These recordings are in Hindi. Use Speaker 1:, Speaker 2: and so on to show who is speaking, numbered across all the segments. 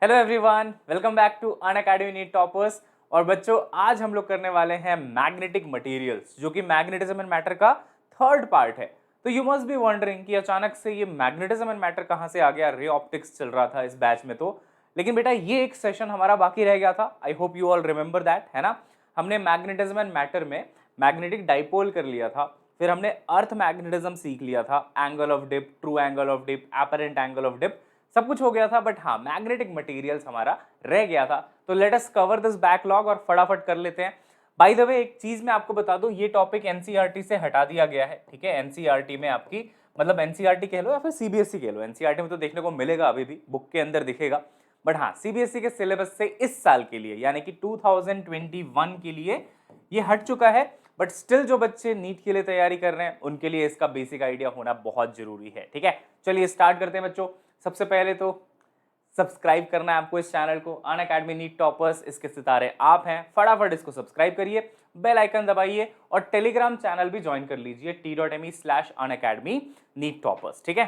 Speaker 1: Hello everyone, welcome back to Unacademy NEET toppers. और बच्चों, आज हम लोग करने वाले हैं मैग्नेटिक मटेरियल्स, जो कि मैग्नेटिज्म एंड मैटर का थर्ड पार्ट है। तो यू मस्ट बी वंडरिंग कि अचानक से ये मैग्नेटिज्म एंड मैटर कहाँ से आ गया। रे ऑप्टिक्स चल रहा था इस बैच में तो, लेकिन बेटा ये एक सेशन हमारा बाकी रह गया था। I hope you all remember that, है ना। हमने मैग्नेटिज्म एंड मैटर में मैग्नेटिक डाइपोल कर लिया था, फिर हमने अर्थ मैग्नेटिज्म सीख लिया था, angle of dip, true angle of dip, apparent angle of dip, सब कुछ हो गया था। बट हाँ, मैग्नेटिक मटेरियल्स हमारा रह गया था। तो let us cover this backlog और फटाफट कर लेते हैं। बाय द वे, एक चीज मैं आपको बता दूं, ये टॉपिक एनसीईआरटी से हटा दिया गया है। ठीक है, एनसीईआरटी में आपकी मतलब एनसीईआरटी कह लो या फिर सीबीएसई कह लो, एनसीईआरटी में तो देखने को मिलेगा, अभी भी बुक के अंदर दिखेगा। बट हाँ, सीबीएसई के सिलेबस से इस साल के लिए यानी कि 2021 के लिए ये हट चुका है। बट स्टिल जो बच्चे नीट के लिए तैयारी कर रहे हैं उनके लिए इसका बेसिक आइडिया होना बहुत जरूरी है। ठीक है, चलिए स्टार्ट करते हैं बच्चों। सबसे पहले तो सब्सक्राइब करना है आपको इस चैनल को, अनअकैडमी नीट टॉपर्स, इसके सितारे आप हैं। फटाफट इसको सब्सक्राइब करिए, बेल आइकन दबाइए और टेलीग्राम चैनल भी ज्वाइन कर लीजिए t.me/unacademy नीट टॉपर्स। ठीक है,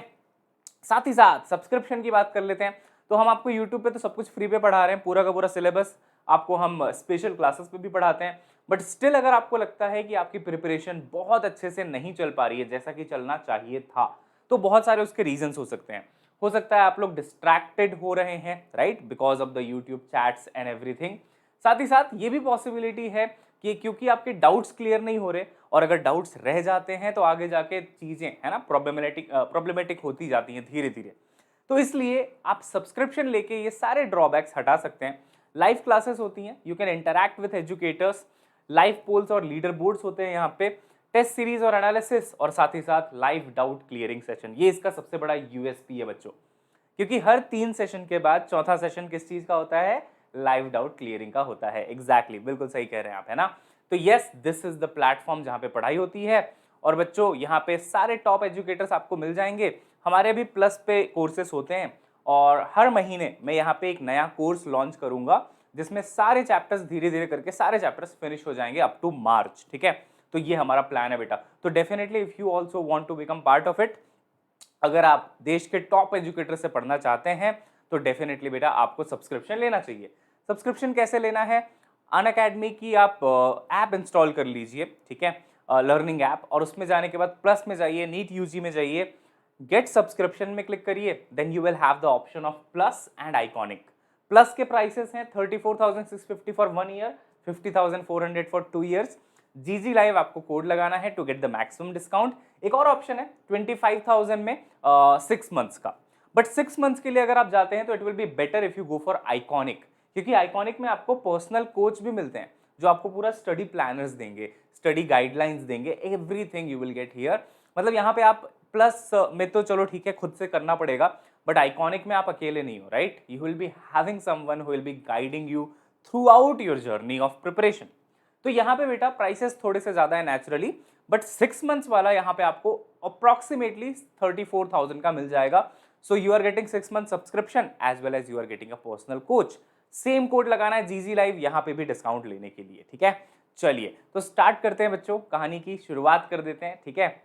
Speaker 1: साथ ही साथ सब्सक्रिप्शन की बात कर लेते हैं। तो हम आपको यूट्यूब पे तो सब कुछ फ्री पे पढ़ा रहे हैं, पूरा का पूरा सिलेबस आपको हम स्पेशल क्लासेस पे भी पढ़ाते हैं। बट स्टिल अगर आपको लगता है कि आपकी प्रिपरेशन बहुत अच्छे से नहीं चल पा रही है जैसा कि चलना चाहिए था, तो बहुत सारे उसके रीजंस हो सकते हैं। हो सकता है आप लोग डिस्ट्रैक्टेड हो रहे हैं, right, because of the YouTube chats and everything. साथ ही साथ ये भी पॉसिबिलिटी है कि क्योंकि आपके डाउट्स क्लियर नहीं हो रहे, और अगर डाउट्स रह जाते हैं तो आगे जाके चीजें, है ना, प्रॉब्लमेटिक होती जाती हैं धीरे धीरे। तो इसलिए आप सब्सक्रिप्शन लेके ये सारे ड्रॉबैक्स हटा सकते हैं। लाइव क्लासेस होती हैं, you can interact with educators, live polls और लीडर बोर्ड्स होते हैं यहाँ पे, टेस्ट सीरीज और एनालिसिस, और साथ ही साथ लाइव डाउट क्लियरिंग सेशन। ये इसका सबसे बड़ा यूएसपी है बच्चों, क्योंकि हर 3 सेशन के बाद चौथा सेशन किस चीज का होता है? लाइव डाउट क्लियरिंग का होता है। एग्जैक्टली, बिल्कुल सही कह रहे हैं आप, है ना। तो yes, this is the platform जहां पे पढ़ाई होती है। और बच्चों, यहाँ पे सारे टॉप एजुकेटर्स आपको मिल जाएंगे। हमारे भी प्लस पे कोर्सेस होते हैं, और हर महीने मैं यहाँ पे एक नया कोर्स लॉन्च करूंगा जिसमें सारे चैप्टर्स धीरे धीरे करके सारे चैप्टर्स फिनिश हो जाएंगे अप टू मार्च। ठीक है, तो ये हमारा प्लान है बेटा। तो definitely if you also want to become part of it, अगर आप देश के टॉप एजुकेटर से पढ़ना चाहते हैं तो डेफिनेटली बेटा आपको सब्सक्रिप्शन लेना चाहिए। सब्सक्रिप्शन कैसे लेना है? अनअकैडमी की आप ऐप इंस्टॉल कर लीजिए, ठीक है, लर्निंग ऐप, और उसमें जाने के बाद प्लस में जाइए, नीट यूजी में जाइए, गेट सब्सक्रिप्शन में क्लिक करिए, then you will have the option of plus and iconic. Plus के प्राइसेस हैं 34,650 for 1 year, 50,400 for 2 years. GG live आपको कोड लगाना है to get the maximum discount. एक और ऑप्शन है 25,000 में 6 मंथ्स का। बट 6 मंथ्स के लिए अगर आप जाते हैं तो it will be better if you go for iconic, क्योंकि आइकॉनिक में आपको पर्सनल कोच भी मिलते हैं जो आपको पूरा स्टडी प्लानर्स देंगे, स्टडी गाइडलाइंस देंगे, everything you will get here. मतलब यहाँ पे आप प्लस में तो चलो ठीक है, खुद से करना पड़ेगा, बट आइकॉनिक में आप अकेले नहीं हो, right. You will be having someone who will be guiding you through out your journey of preparation. तो यहाँ पे बेटा प्राइसेस थोड़े से ज्यादा है नेचुरली, बट 6 मंथ्स वाला यहाँ पे आपको अप्रोक्सीमेटली 34,000 का मिल जाएगा। So you are getting 6 month subscription as well as you are getting a personal coach. Same code लगाना है जीजी लाइव यहाँ पे भी डिस्काउंट लेने के लिए। ठीक है, चलिए तो स्टार्ट करते हैं बच्चों, कहानी की शुरुआत कर देते हैं। ठीक है,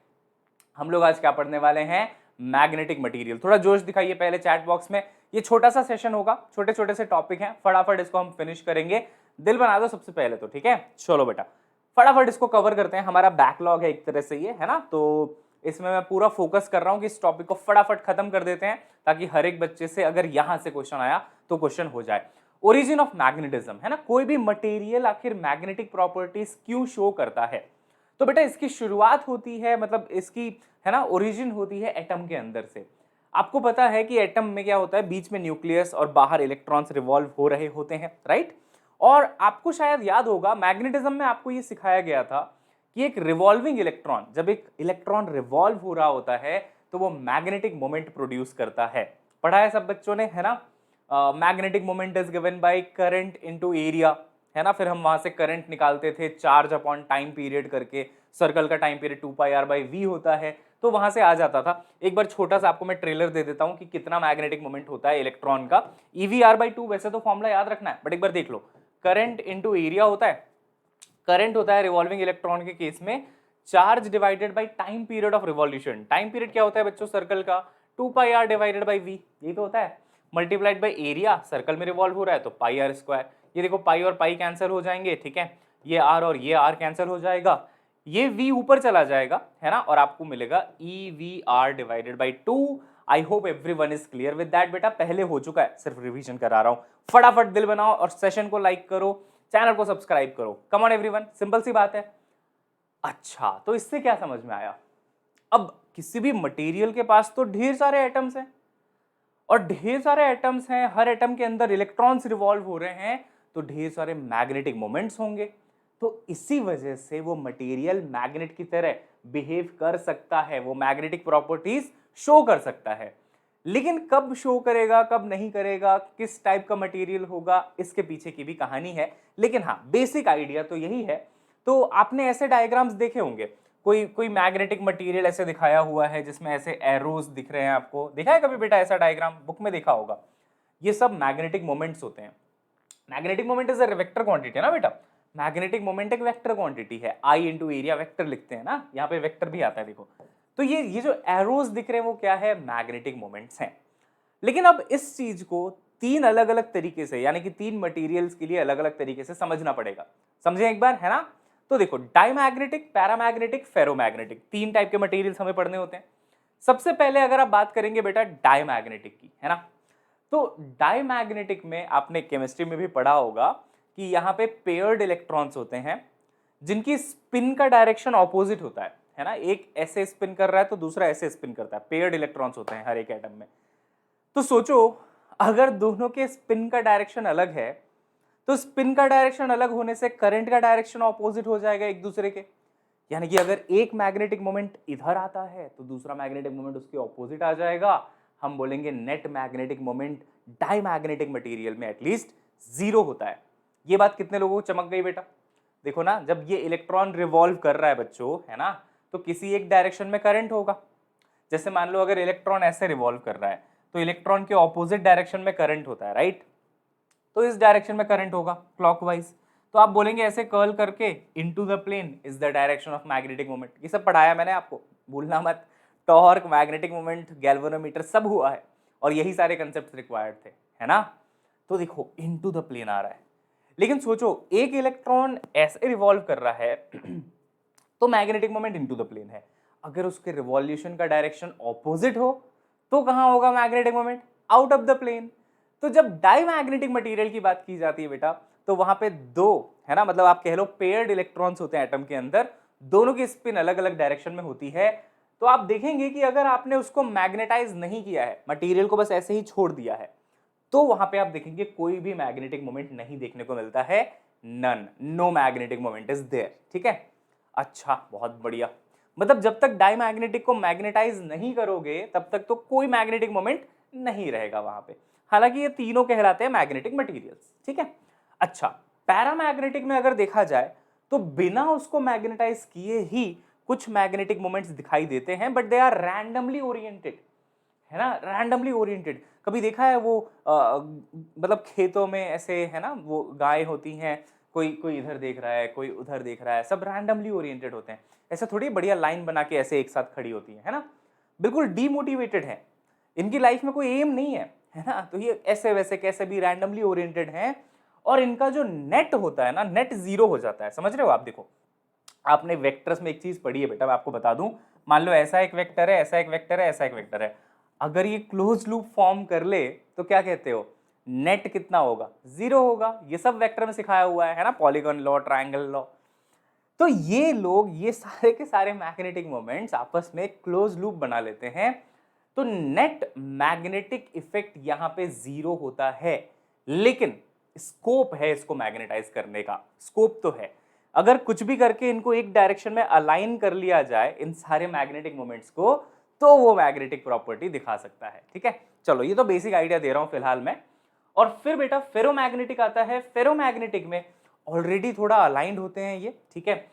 Speaker 1: हम लोग आज क्या पढ़ने वाले हैं? Magnetic material. थोड़ा जोश दिखाइए पहले चैट बॉक्स में। ये छोटा सा सेशन होगा, छोटे छोटे से टॉपिक हैं, फटाफट इसको हम फिनिश करेंगे। दिल बना दो सबसे पहले तो, ठीक है। चलो बेटा फटाफट इसको कवर करते हैं। हमारा बैकलॉग है एक तरह से ये, है ना, तो इसमें मैं पूरा फोकस कर रहा हूं कि इस टॉपिक को फटाफट खत्म कर देते हैं, ताकि हर एक बच्चे से अगर यहां से क्वेश्चन आया तो क्वेश्चन हो जाए। ओरिजिन ऑफ मैग्नेटिज्म, है ना, कोई भी मटेरियल आखिर मैग्नेटिक प्रॉपर्टीज क्यों शो करता है? तो बेटा इसकी शुरुआत होती है, मतलब इसकी, है ना, ओरिजिन होती है एटम के अंदर से। आपको पता है कि एटम में क्या होता है, बीच में न्यूक्लियस और बाहर इलेक्ट्रॉन्स रिवॉल्व हो रहे होते हैं, राइट। और आपको शायद याद होगा मैग्नेटिज्म में आपको ये सिखाया गया था कि एक रिवॉल्विंग इलेक्ट्रॉन, जब एक इलेक्ट्रॉन रिवॉल्व हो रहा होता है तो वो मैग्नेटिक मोमेंट प्रोड्यूस करता है। पढ़ा है सब बच्चों ने, है ना। Magnetic moment is given by current into area, है ना। फिर हम वहां से करंट निकालते the charge upon time period करके, सर्कल का टाइम पीरियड 2πr/v होता है, तो वहां से आ जाता था। एक बार छोटा सा आपको मैं ट्रेलर दे देता हूं कि कितना मैग्नेटिक मोमेंट होता है इलेक्ट्रॉन का। EV/2 वैसे तो फॉर्मूला याद रखना है, बट एक बार देख लो, करंट इंटू एरिया होता है, करंट होता है रिवॉल्विंग इलेक्ट्रॉन के केस में charge divided by time period of revolution. Time period क्या होता है बच्चों सर्कल का? 2πr/v, यही तो होता है। मल्टीप्लाइड बाई एरिया, सर्कल में रिवॉल्व हो रहा है तो पाई आर स्क्वायर। ये देखो पाई और पाई कैंसिल हो जाएंगे, ठीक है, ये आर और ये आर कैंसिल हो जाएगा, ये v ऊपर चला जाएगा, है ना, और आपको मिलेगा E V R divided by 2। I hope everyone is clear with that. बेटा पहले हो चुका है, सिर्फ रिवीजन करा रहा हूं। फटाफट दिल बनाओ और सेशन को लाइक करो, चैनल को सब्सक्राइब करो। कम ऑन एवरीवन, सिंपल सी बात है। अच्छा, तो इससे क्या समझ में आया? अब किसी भी मटेरियल के पास तो ढेर सारे एटम्स हैं, और ढेर सारे एटम्स हैं, हर एटम के अंदर इलेक्ट्रॉन्स रिवॉल्व हो रहे हैं, तो ढेर सारे मैग्नेटिक मोमेंट्स होंगे। तो इसी वजह से वो मटेरियल मैग्नेट की तरह बिहेव कर सकता है, वो मैग्नेटिक प्रॉपर्टीज शो कर सकता है। लेकिन कब शो करेगा, कब नहीं करेगा, किस टाइप का मटेरियल होगा, इसके पीछे की भी कहानी है। लेकिन हाँ, बेसिक आइडिया तो यही है। तो आपने ऐसे डायग्राम्स देखे होंगे, कोई कोई मैग्नेटिक मटेरियल ऐसे दिखाया हुआ है जिसमें ऐसे एरोज दिख रहे हैं, आपको देखा है कभी बेटा ऐसा डायग्राम? बुक में देखा होगा। ये सब मैग्नेटिक मोमेंट्स होते हैं। Magnetic moment is a vector quantity है ना बेटा, मैग्नेटिक मोमेंट एक वेक्टर क्वांटिटी है, आई इंटू एरिया वेक्टर लिखते हैं ना, यहाँ पे वेक्टर भी आता है देखो। तो ये जो एरोज दिख रहे हैं वो क्या है? मैग्नेटिक मोमेंट्स हैं। लेकिन अब इस चीज को तीन अलग अलग तरीके से, यानी कि तीन मटेरियल्स के लिए अलग अलग तरीके से समझना पड़ेगा। समझे एक बार, है ना? तो देखो, डायमैग्नेटिक, पैरामैग्नेटिक, फेरोमैग्नेटिक, तीन टाइप के मटेरियल्स हमें पढ़ने होते हैं। सबसे पहले अगर आप बात करेंगे बेटा डायमैग्नेटिक की, है ना, तो डायमैग्नेटिक में आपने केमिस्ट्री में भी पढ़ा होगा कि यहाँ पे पेयर्ड इलेक्ट्रॉन्स होते हैं जिनकी स्पिन का डायरेक्शन ऑपोजिट होता है ना, एक ऐसे स्पिन कर रहा है तो दूसरा ऐसे स्पिन करता है। पेयर्ड इलेक्ट्रॉन्स होते हैं हर एक एटम में। तो सोचो, अगर दोनों के स्पिन का डायरेक्शन अलग है तो स्पिन का डायरेक्शन अलग होने से करंट का डायरेक्शन ऑपोजिट हो जाएगा एक दूसरे के। यानी कि अगर एक मैग्नेटिक मोमेंट इधर आता है तो दूसरा मैग्नेटिक मोमेंट उसके ऑपोजिट आ जाएगा। हम बोलेंगे net magnetic moment diamagnetic material में एटलीस्ट 0 होता है। ये बात कितने लोगों को चमक गई बेटा? देखो ना, जब ये इलेक्ट्रॉन रिवॉल्व कर रहा है बच्चों, है ना, तो किसी एक डायरेक्शन में करंट होगा। जैसे मान लो अगर इलेक्ट्रॉन ऐसे रिवॉल्व कर रहा है तो इलेक्ट्रॉन के ऑपोजिट डायरेक्शन में करंट होता है, राइट? तो इस डायरेक्शन में करंट होगा क्लॉकवाइज। तो आप बोलेंगे ऐसे कर्ल करके into the plane is the direction of magnetic moment. ये सब पढ़ाया मैंने आपको, भूलना मत। टॉर्क, मैग्नेटिक मोमेंट, गैल्वेनोमीटर सब हुआ है, और यही सारे कंसेप्ट रिक्वायर्ड थे, है ना? तो देखो इनटू द प्लेन आ रहा है। लेकिन सोचो, एक इलेक्ट्रॉन ऐसे रिवॉल्व कर रहा है तो magnetic moment into the plane है। अगर उसके रिवॉल्यूशन का डायरेक्शन ऑपोजिट हो तो कहां होगा magnetic moment? Out of the plane. तो जब डायमैग्नेटिक मटेरियल की बात की जाती है बेटा, तो वहां पे दो, है ना, मतलब आप कह लो पेयर्ड इलेक्ट्रॉन्स होते हैं एटम के अंदर, दोनों की स्पिन अलग अलग डायरेक्शन में होती है। तो आप देखेंगे कि अगर आपने उसको मैग्नेटाइज नहीं किया है, मटेरियल को बस ऐसे ही छोड़ दिया है, तो वहां पे आप देखेंगे कोई भी मैग्नेटिक मोमेंट नहीं देखने को मिलता है। None, no magnetic moment is there, ठीक है? अच्छा, बहुत बढ़िया। मतलब जब तक डायमैग्नेटिक को मैग्नेटाइज नहीं करोगे तब तक तो कोई मैग्नेटिक मोमेंट नहीं रहेगा वहां पे। हालांकि ये तीनों कहलाते हैं मैग्नेटिक मटेरियल्स, ठीक है? अच्छा, पैरामैग्नेटिक में अगर देखा जाए तो बिना उसको मैग्नेटाइज किए ही कुछ मैग्नेटिक मोमेंट्स दिखाई देते हैं, but they are randomly oriented, है ना, रैंडमली ओरिएंटेड। कभी देखा है वो मतलब खेतों में ऐसे, है ना, वो गाय होती हैं, कोई कोई इधर देख रहा है, कोई उधर देख रहा है, सब रैंडमली ओरिएंटेड होते हैं। ऐसा थोड़ी बढ़िया लाइन बना के ऐसे एक साथ खड़ी होती है ना, बिल्कुल डीमोटिवेटेड है, इनकी लाइफ में कोई एम नहीं है ना? तो ये ऐसे वैसे कैसे भी रैंडमली ओरिएंटेड हैं, और इनका जो नेट होता है ना, नेट 0 हो जाता है। समझ रहे हो आप? देखो, आपने वेक्टर्स में एक चीज पढ़ी है बेटा, मैं आपको बता दूं। मान लो ऐसा एक वेक्टर है, ऐसा एक वेक्टर है, ऐसा एक वेक्टर है। अगर ये क्लोज लूप फॉर्म कर ले तो क्या कहते हो? नेट कितना होगा? 0 होगा। ये सब वेक्टर में सिखाया हुआ है ना, पॉलीगॉन लॉ, ट्रायंगल लॉ। तो ये लोग, ये सारे के सारे मैग्नेटिक मोमेंट्स आपस में क्लोज लूप बना लेते हैं। तो नेट मैग्नेटिक इफेक्ट यहां पे 0 होता है, लेकिन स्कोप है इसको मैग्नेटाइज करने का, स्कोप तो है। अगर कुछ भी करके इनको एक डायरेक्शन में अलाइन कर लिया जाए, इन सारे मैग्नेटिक मोमेंट्स को, तो वो मैग्नेटिक प्रॉपर्टी दिखा सकता है, ठीक है? चलो, ये तो बेसिक आइडिया दे रहा हूं फिलहाल मैं। और फिर बेटा फेरोमैग्नेटिक आता है। फेरोमैग्नेटिक में ऑलरेडी थोड़ा अलाइंड होते हैं ये, ठीक है,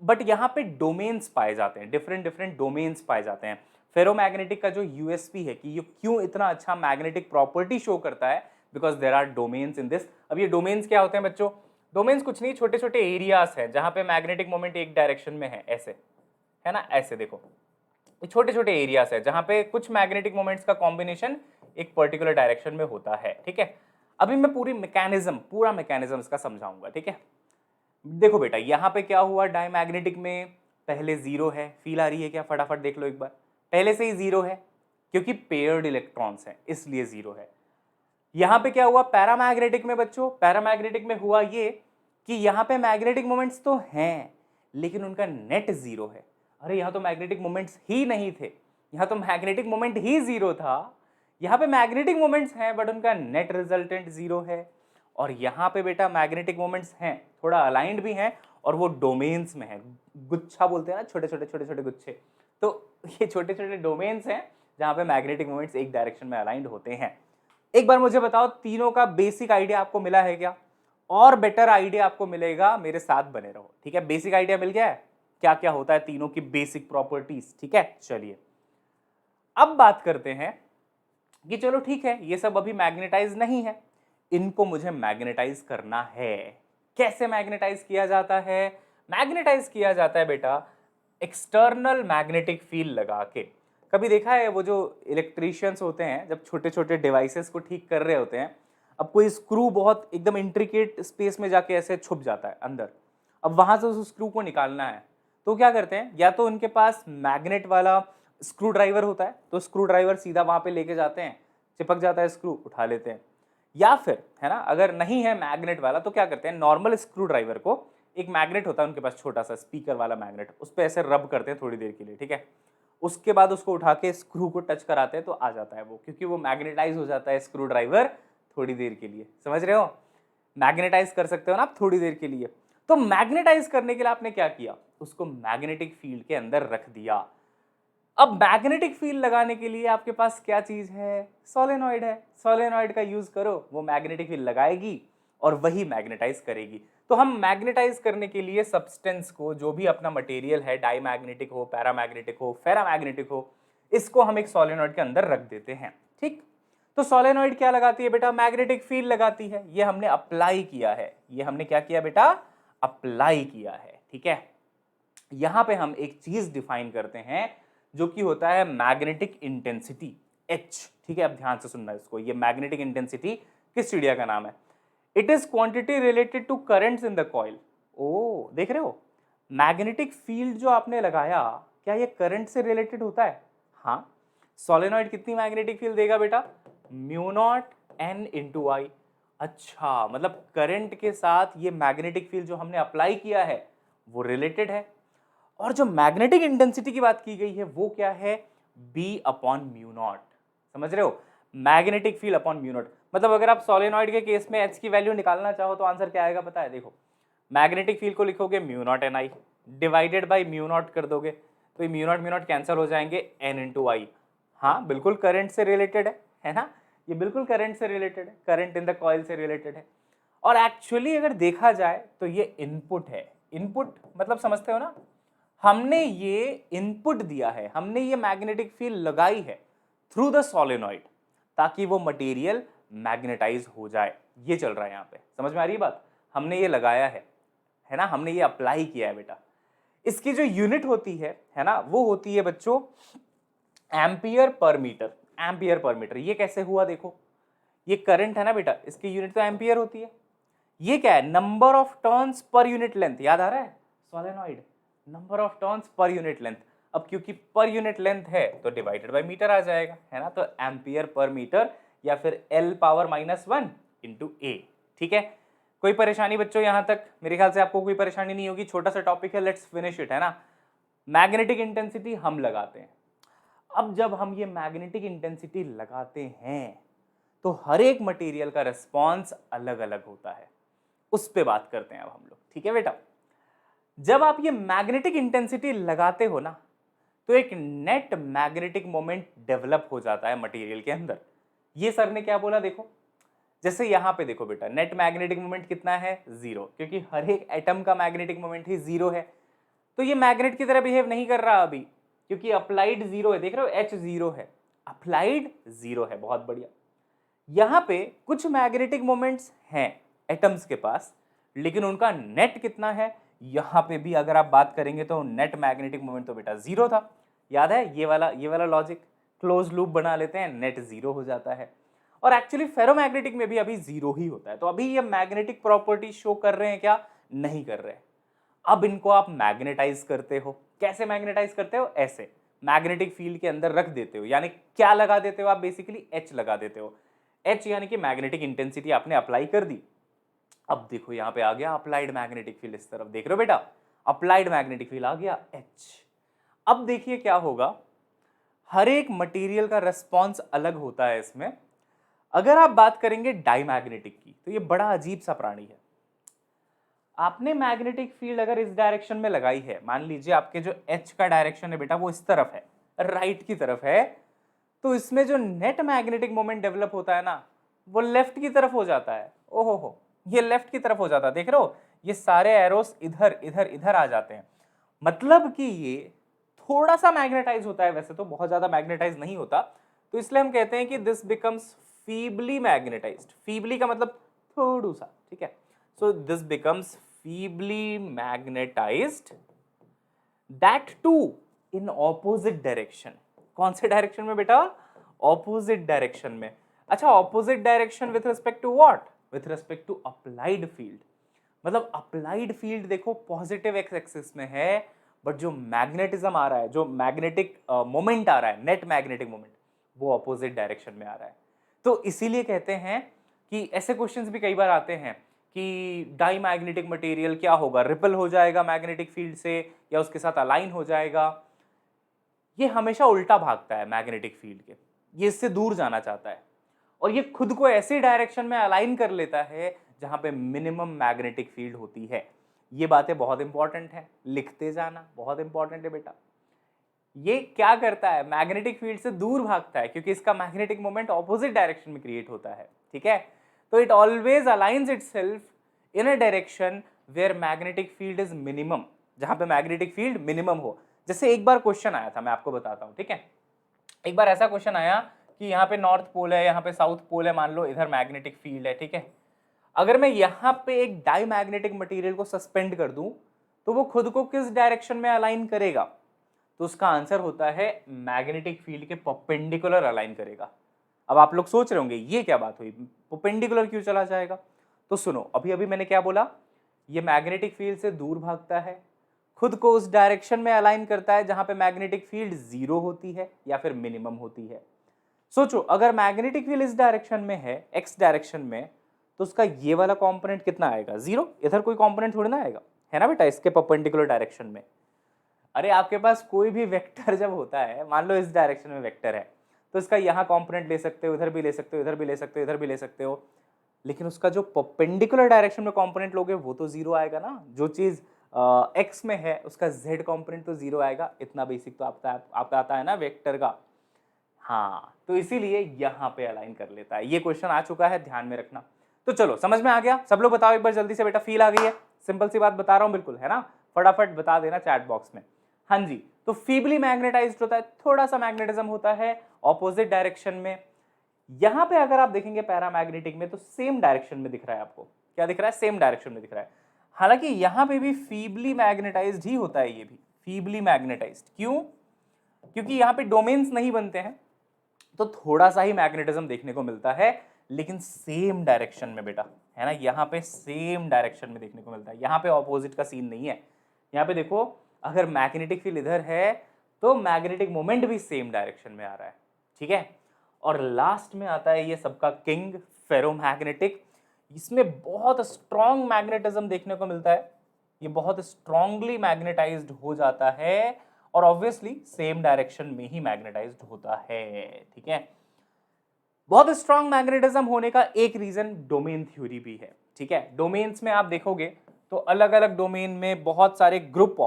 Speaker 1: बट यहाँ पे डोमेन्स पाए जाते हैं, डिफरेंट डिफरेंट डोमेन्स पाए जाते हैं। फेरोमैग्नेटिक का जो यूएसपी है कि ये क्यों इतना अच्छा मैग्नेटिक प्रॉपर्टी शो करता है, because there are domains in this. अब ये डोमेन्स क्या होते हैं बच्चों? डोमेन्स कुछ नहीं, छोटे छोटे एरियाज हैं जहां पे मैग्नेटिक मोमेंट एक डायरेक्शन में है, ऐसे, है ना, ऐसे देखो, ये छोटे छोटे एरियाज है जहां पे कुछ मैग्नेटिक मोमेंट्स का कॉम्बिनेशन एक पर्टिकुलर डायरेक्शन में होता है, ठीक है। अभी मैं पूरा मैकेनिज्म इसका समझाऊंगा, ठीक है। देखो बेटा, यहाँ पे क्या हुआ, डायमैग्नेटिक में पहले जीरो है, फील आ रही है क्या, फटाफट देख लो एक बार, पहले से ही जीरो है क्योंकि पेयर्ड इलेक्ट्रॉन्स हैं इसलिए जीरो है। यहाँ पे क्या हुआ पैरामैग्नेटिक में बच्चों, पैरामैग्नेटिक में हुआ ये कि यहाँ पे मैग्नेटिक मोमेंट्स तो हैं लेकिन उनका नेट जीरो है। अरे यहाँ तो मैग्नेटिक मोमेंट्स ही नहीं थे, यहाँ तो मैग्नेटिक मोमेंट ही जीरो था, यहाँ पे मैग्नेटिक मोमेंट्स हैं बट उनका नेट रिजल्टेंट जीरो है। और यहाँ पे बेटा मैग्नेटिक मोमेंट्स हैं, थोड़ा अलाइंड भी हैं और वो डोमेन्स में है, गुच्छा बोलते हैं ना, छोटे छोटे गुच्छे, तो ये छोटे छोटे डोमेन्स हैं जहाँ पे मैग्नेटिक मोमेंट्स एक डायरेक्शन में अलाइंड होते हैं। एक बार मुझे बताओ तीनों का बेसिक आइडिया आपको मिला है क्या, और बेटर आइडिया आपको मिलेगा, मेरे साथ बने रहो, ठीक है। बेसिक आइडिया मिल गया है क्या क्या होता है तीनों की बेसिक प्रॉपर्टीज, ठीक है। चलिए अब बात करते हैं कि चलो ठीक है ये सब अभी मैग्नेटाइज नहीं है, इनको मुझे मैग्नेटाइज करना है। कैसे मैग्नेटाइज किया जाता है, मैग्नेटाइज किया जाता है बेटा एक्सटर्नल मैग्नेटिक फील्ड लगा के। कभी देखा है वो जो इलेक्ट्रीशियंस होते हैं जब छोटे छोटे डिवाइसेस को ठीक कर रहे होते हैं, अब कोई स्क्रू बहुत एकदम इंट्रिकेट स्पेस में जाके ऐसे छुप जाता है अंदर, अब वहां से उस स्क्रू को निकालना है तो क्या करते हैं, या तो उनके पास मैग्नेट वाला स्क्रू ड्राइवर होता है तो स्क्रू ड्राइवर सीधा वहां पे लेके जाते हैं, चिपक जाता है स्क्रू, उठा लेते हैं। या फिर है ना अगर नहीं है मैग्नेट वाला तो क्या करते हैं, नॉर्मल स्क्रू ड्राइवर को, एक मैग्नेट होता है उनके पास छोटा सा स्पीकर वाला मैग्नेट, उस पर ऐसे रब करते हैं थोड़ी देर के लिए, ठीक है। उसके बाद उसको उठा के स्क्रू को टच कराते हैं तो आ जाता है वो, क्योंकि वो मैग्नेटाइज हो जाता है स्क्रू ड्राइवर थोड़ी देर के लिए, समझ रहे हो, मैग्नेटाइज कर सकते हो ना आप थोड़ी देर के लिए। तो मैग्नेटाइज करने के लिए आपने क्या किया, उसको मैग्नेटिक फील्ड के अंदर रख दिया। अब मैग्नेटिक फील्ड लगाने के लिए आपके पास क्या चीज है, सोलेनॉइड है, सोलेनॉइड का यूज करो, वो मैग्नेटिक फील्ड लगाएगी और वही मैग्नेटाइज करेगी। तो हम मैग्नेटाइज करने के लिए सब्सटेंस को, जो भी अपना मटेरियल है, डाईमैग्नेटिक हो, पैरामैग्नेटिक हो, फेरामैग्नेटिक हो, इसको हम एक सोलेनॉइड के अंदर रख देते हैं, ठीक। तो सोलेनॉइड क्या लगाती है बेटा, मैग्नेटिक फील्ड लगाती है, ये हमने अप्लाई किया है, ये हमने क्या किया बेटा, अप्लाई किया है, ठीक है। यहां पे हम एक चीज डिफाइन करते हैं जो कि होता है मैग्नेटिक इंटेंसिटी, H, ठीक है। अब ध्यान से सुनना इसको, ये मैग्नेटिक इंटेंसिटी किस चिड़िया का नाम है, it is quantity related to currents in the coil. ओ देख रहे हो, मैग्नेटिक फील्ड जो आपने लगाया क्या ये करंट से रिलेटेड होता है, हाँ। सोलेनॉइड कितनी मैग्नेटिक फील्ड देगा बेटा, म्यू नॉट N इंटू आई। अच्छा, मतलब करंट के साथ ये मैग्नेटिक फील्ड जो हमने अप्लाई किया है वो रिलेटेड है। और जो मैग्नेटिक इंटेंसिटी की बात की गई है वो क्या है, B अपॉन म्यू नॉट, समझ रहे हो, magnetic field upon mu naught. मतलब अगर आप सोलेनॉइड के केस में H की वैल्यू निकालना चाहो तो आंसर क्या आएगा पता है, देखो मैग्नेटिक फील्ड को लिखोगे mu not an I divided by mu naught कर दोगे तो ये म्यू नॉट कैंसिल हो जाएंगे, N इंटू आई। हाँ बिल्कुल करंट से रिलेटेड है ना, ये बिल्कुल करंट से रिलेटेड है, करंट इन द कॉइल से रिलेटेड है। और एक्चुअली अगर देखा जाए तो ये इनपुट है, इनपुट मतलब समझते हो ना, हमने ये इनपुट दिया है, हमने ये मैग्नेटिक फील्ड लगाई है थ्रू द सोलेनॉइड ताकि वो मटेरियल मैग्नेटाइज हो जाए, ये चल रहा है यहाँ पे, समझ में आ रही है बात, हमने ये लगाया है ना, हमने ये अप्लाई किया है बेटा। इसकी जो यूनिट होती है ना, वो होती है बच्चों ampere per metre, ampere per metre. ये कैसे हुआ देखो, ये करंट है ना बेटा, इसकी यूनिट तो एम्पियर होती है, ये क्या है, number of turns per unit length, याद आ रहा है solenoid, number of turns per unit length. अब क्योंकि पर यूनिट लेंथ है तो डिवाइडेड बाय मीटर आ जाएगा, है ना, तो एम्पियर पर मीटर या फिर L पावर -1 इंटू ए, ठीक है। कोई परेशानी बच्चों यहां तक, मेरे ख्याल से आपको कोई परेशानी नहीं होगी, छोटा सा टॉपिक है, लेट्स फिनिश इट, है ना। मैग्नेटिक इंटेंसिटी हम लगाते हैं, अब जब हम ये मैग्नेटिक इंटेंसिटी लगाते हैं तो हर एक मटेरियल का रिस्पॉन्स अलग अलग होता है, उस पे बात करते हैं अब हम लोग, ठीक है बेटा। जब आप ये मैग्नेटिक इंटेंसिटी लगाते हो ना तो एक नेट मैग्नेटिक मोमेंट डेवलप हो जाता है मटेरियल के अंदर। ये सर ने क्या बोला देखो, जैसे यहां पे देखो बेटा, नेट मैग्नेटिक मोमेंट कितना है, 0, क्योंकि हर एक एटम का मैग्नेटिक मोमेंट ही 0 है, तो ये मैग्नेट की तरह बिहेव नहीं कर रहा अभी, क्योंकि अप्लाइड 0 है, देख रहे हो H 0 है, अप्लाइड 0 है, बहुत बढ़िया। यहां पे कुछ मैग्नेटिक मोमेंट्स हैं एटम्स के पास, लेकिन उनका नेट कितना है, यहां पे भी अगर आप बात करेंगे तो नेट मैग्नेटिक मोमेंट तो बेटा 0 था, याद है ये वाला लॉजिक, क्लोज लूप बना लेते हैं, नेट जीरो हो जाता है। और एक्चुअली फेरोमैग्नेटिक में भी अभी जीरो ही होता है। तो अभी ये मैग्नेटिक प्रॉपर्टी शो कर रहे हैं क्या? नहीं कर रहे। अब इनको आप मैग्नेटाइज करते हो। कैसे मैग्नेटाइज करते हो? ऐसे मैग्नेटिक फील्ड के अंदर रख देते हो, यानी क्या लगा देते हो आप? बेसिकली एच लगा देते हो। एच यानी कि मैग्नेटिक इंटेंसिटी आपने अप्लाई कर दी। अब देखो यहां पे आ गया अप्लाइड मैग्नेटिक फील्ड, इस तरफ देख रहे हो बेटा, अप्लाइड मैग्नेटिक फील्ड आ गया एच। अब देखिए क्या होगा, हर एक मटेरियल का रिस्पॉन्स अलग होता है इसमें। अगर आप बात करेंगे डाईमैग्नेटिक की, तो ये बड़ा अजीब सा प्राणी है। आपने मैग्नेटिक फील्ड अगर इस डायरेक्शन में लगाई है, मान लीजिए आपके जो एच का डायरेक्शन है बेटा वो इस तरफ है, राइट की तरफ है, तो इसमें जो नेट मैग्नेटिक मोमेंट डेवलप होता है ना, वो लेफ्ट की तरफ हो जाता है। ओहो हो, ये लेफ्ट की तरफ हो जाता है। देख रहे हो, ये सारे एरोस इधर इधर इधर आ जाते हैं। मतलब कि ये थोड़ा सा मैग्नेटाइज होता है, वैसे तो बहुत ज्यादा मैग्नेटाइज नहीं होता। तो इसलिए हम कहते हैं कि this becomes feebly magnetized. Feebly का मतलब थोड़ा सा, ठीक है। So this becomes feebly magnetized, that too in opposite direction. कौन से डायरेक्शन में बेटा? ऑपोजिट डायरेक्शन में। अच्छा, opposite direction with respect to what? With respect to applied field. मतलब अप्लाइड फील्ड देखो पॉजिटिव एक्स एक्सिस में है, बट जो मैग्नेटिज्म आ रहा है, जो मैग्नेटिक मोमेंट आ रहा है, नेट मैग्नेटिक मोमेंट, वो ऑपोजिट डायरेक्शन में आ रहा है। तो इसीलिए कहते हैं कि ऐसे क्वेश्चंस भी कई बार आते हैं कि डाई मैग्नेटिक मटेरियल क्या होगा, रिपल हो जाएगा मैग्नेटिक फील्ड से या उसके साथ अलाइन हो जाएगा। ये हमेशा उल्टा भागता है मैग्नेटिक फील्ड के, ये इससे दूर जाना चाहता है और ये खुद को ऐसी डायरेक्शन में अलाइन कर लेता है जहां पे मिनिमम मैग्नेटिक फील्ड होती है। ये बातें बहुत इंपॉर्टेंट है, लिखते जाना, बहुत इंपॉर्टेंट है बेटा। ये क्या करता है? मैग्नेटिक फील्ड से दूर भागता है क्योंकि इसका मैग्नेटिक मोमेंट ऑपोजिट डायरेक्शन में क्रिएट होता है, ठीक है। तो it always aligns itself in a direction where magnetic field is minimum, जहां पे मैग्नेटिक फील्ड मिनिमम हो। जैसे एक बार क्वेश्चन आया था, मैं आपको बताता हूं, ठीक है। एक बार ऐसा क्वेश्चन आया कि यहाँ पे नॉर्थ पोल है, यहाँ पे साउथ पोल है, मान लो इधर मैग्नेटिक फील्ड है, ठीक है। अगर मैं यहाँ पे एक डाई मैग्नेटिक मटीरियल को सस्पेंड कर दूं तो वो खुद को किस डायरेक्शन में अलाइन करेगा? तो उसका आंसर होता है मैग्नेटिक फील्ड के परपेंडिकुलर अलाइन करेगा। अब आप लोग सोच रहे होंगे ये क्या बात हुई, परपेंडिकुलर क्यों चला जाएगा? तो सुनो, अभी अभी मैंने क्या बोला, ये मैग्नेटिक फील्ड से दूर भागता है, खुद को उस डायरेक्शन में अलाइन करता है जहां पे मैग्नेटिक फील्ड जीरो होती है या फिर मिनिमम होती है। सोचो, अगर मैग्नेटिक फील्ड इस डायरेक्शन में है, एक्स डायरेक्शन में, तो उसका ये वाला कंपोनेंट कितना आएगा? जीरो। इधर कोई कंपोनेंट थोड़ी ना आएगा, है ना बेटा, इसके परपेंडिकुलर डायरेक्शन में। अरे आपके पास कोई भी वेक्टर जब होता है, मान लो इस डायरेक्शन में वेक्टर है, तो इसका यहाँ कंपोनेंट ले सकते हो, इधर भी ले सकते हो, इधर भी ले सकते हो, इधर भी ले सकते हो, लेकिन उसका जो परपेंडिकुलर डायरेक्शन में कंपोनेंट लोगे वो तो जीरो आएगा ना। जो चीज एक्स में है उसका जेड कंपोनेंट तो जीरो आएगा। इतना बेसिक तो आपका आता है ना वेक्टर का। हाँ, तो इसीलिए यहाँ पे अलाइन कर लेता है। ये क्वेश्चन आ चुका है, ध्यान में रखना। तो चलो, समझ में आ गया? सब लोग बताओ एक बार जल्दी से बेटा, फील आ गई है? सिंपल सी बात बता रहा हूँ, बिल्कुल, है ना? फटाफट बता देना चैट बॉक्स में। हाँ जी, तो फीबली मैग्नेटाइज्ड होता है, थोड़ा सा मैग्नेटिज्म होता है ऑपोजिट डायरेक्शन में। यहां पे अगर आप देखेंगे पैरामैग्नेटिक में, तो सेम डायरेक्शन में दिख रहा है आपको। क्या दिख रहा है? सेम डायरेक्शन में दिख रहा है। हालांकि यहां पे भी फीबली मैग्नेटाइज्ड ही होता है, ये भी फीबली मैग्नेटाइज्ड। क्यों? क्योंकि यहां पे डोमेन्स नहीं बनते हैं, तो थोड़ा सा ही मैग्नेटिज्म देखने को मिलता है, लेकिन सेम डायरेक्शन में बेटा, है ना। यहाँ पे सेम डायरेक्शन में देखने को मिलता है, यहाँ पे ऑपोजिट का सीन नहीं है। यहाँ पे देखो, अगर मैग्नेटिक फील्ड इधर है तो मैग्नेटिक मोमेंट भी सेम डायरेक्शन में आ रहा है, ठीक है। और लास्ट में आता है ये सबका किंग, फेरोमैग्नेटिक। इसमें बहुत स्ट्रॉन्ग मैग्नेटिज्म देखने को मिलता है, ये बहुत स्ट्रांगली मैग्नेटाइज्ड हो जाता है और ऑब्वियसली सेम डायरेक्शन में ही मैग्नेटाइज्ड होता है, ठीक है। बहुत स्ट्रांग मैग्नेटिज्म होने का एक रीजन डोमेन थ्योरी भी है, ठीक है। डोमेन्स में आप देखोगे तो अलग अलग डोमेन में बहुत सारे ग्रुप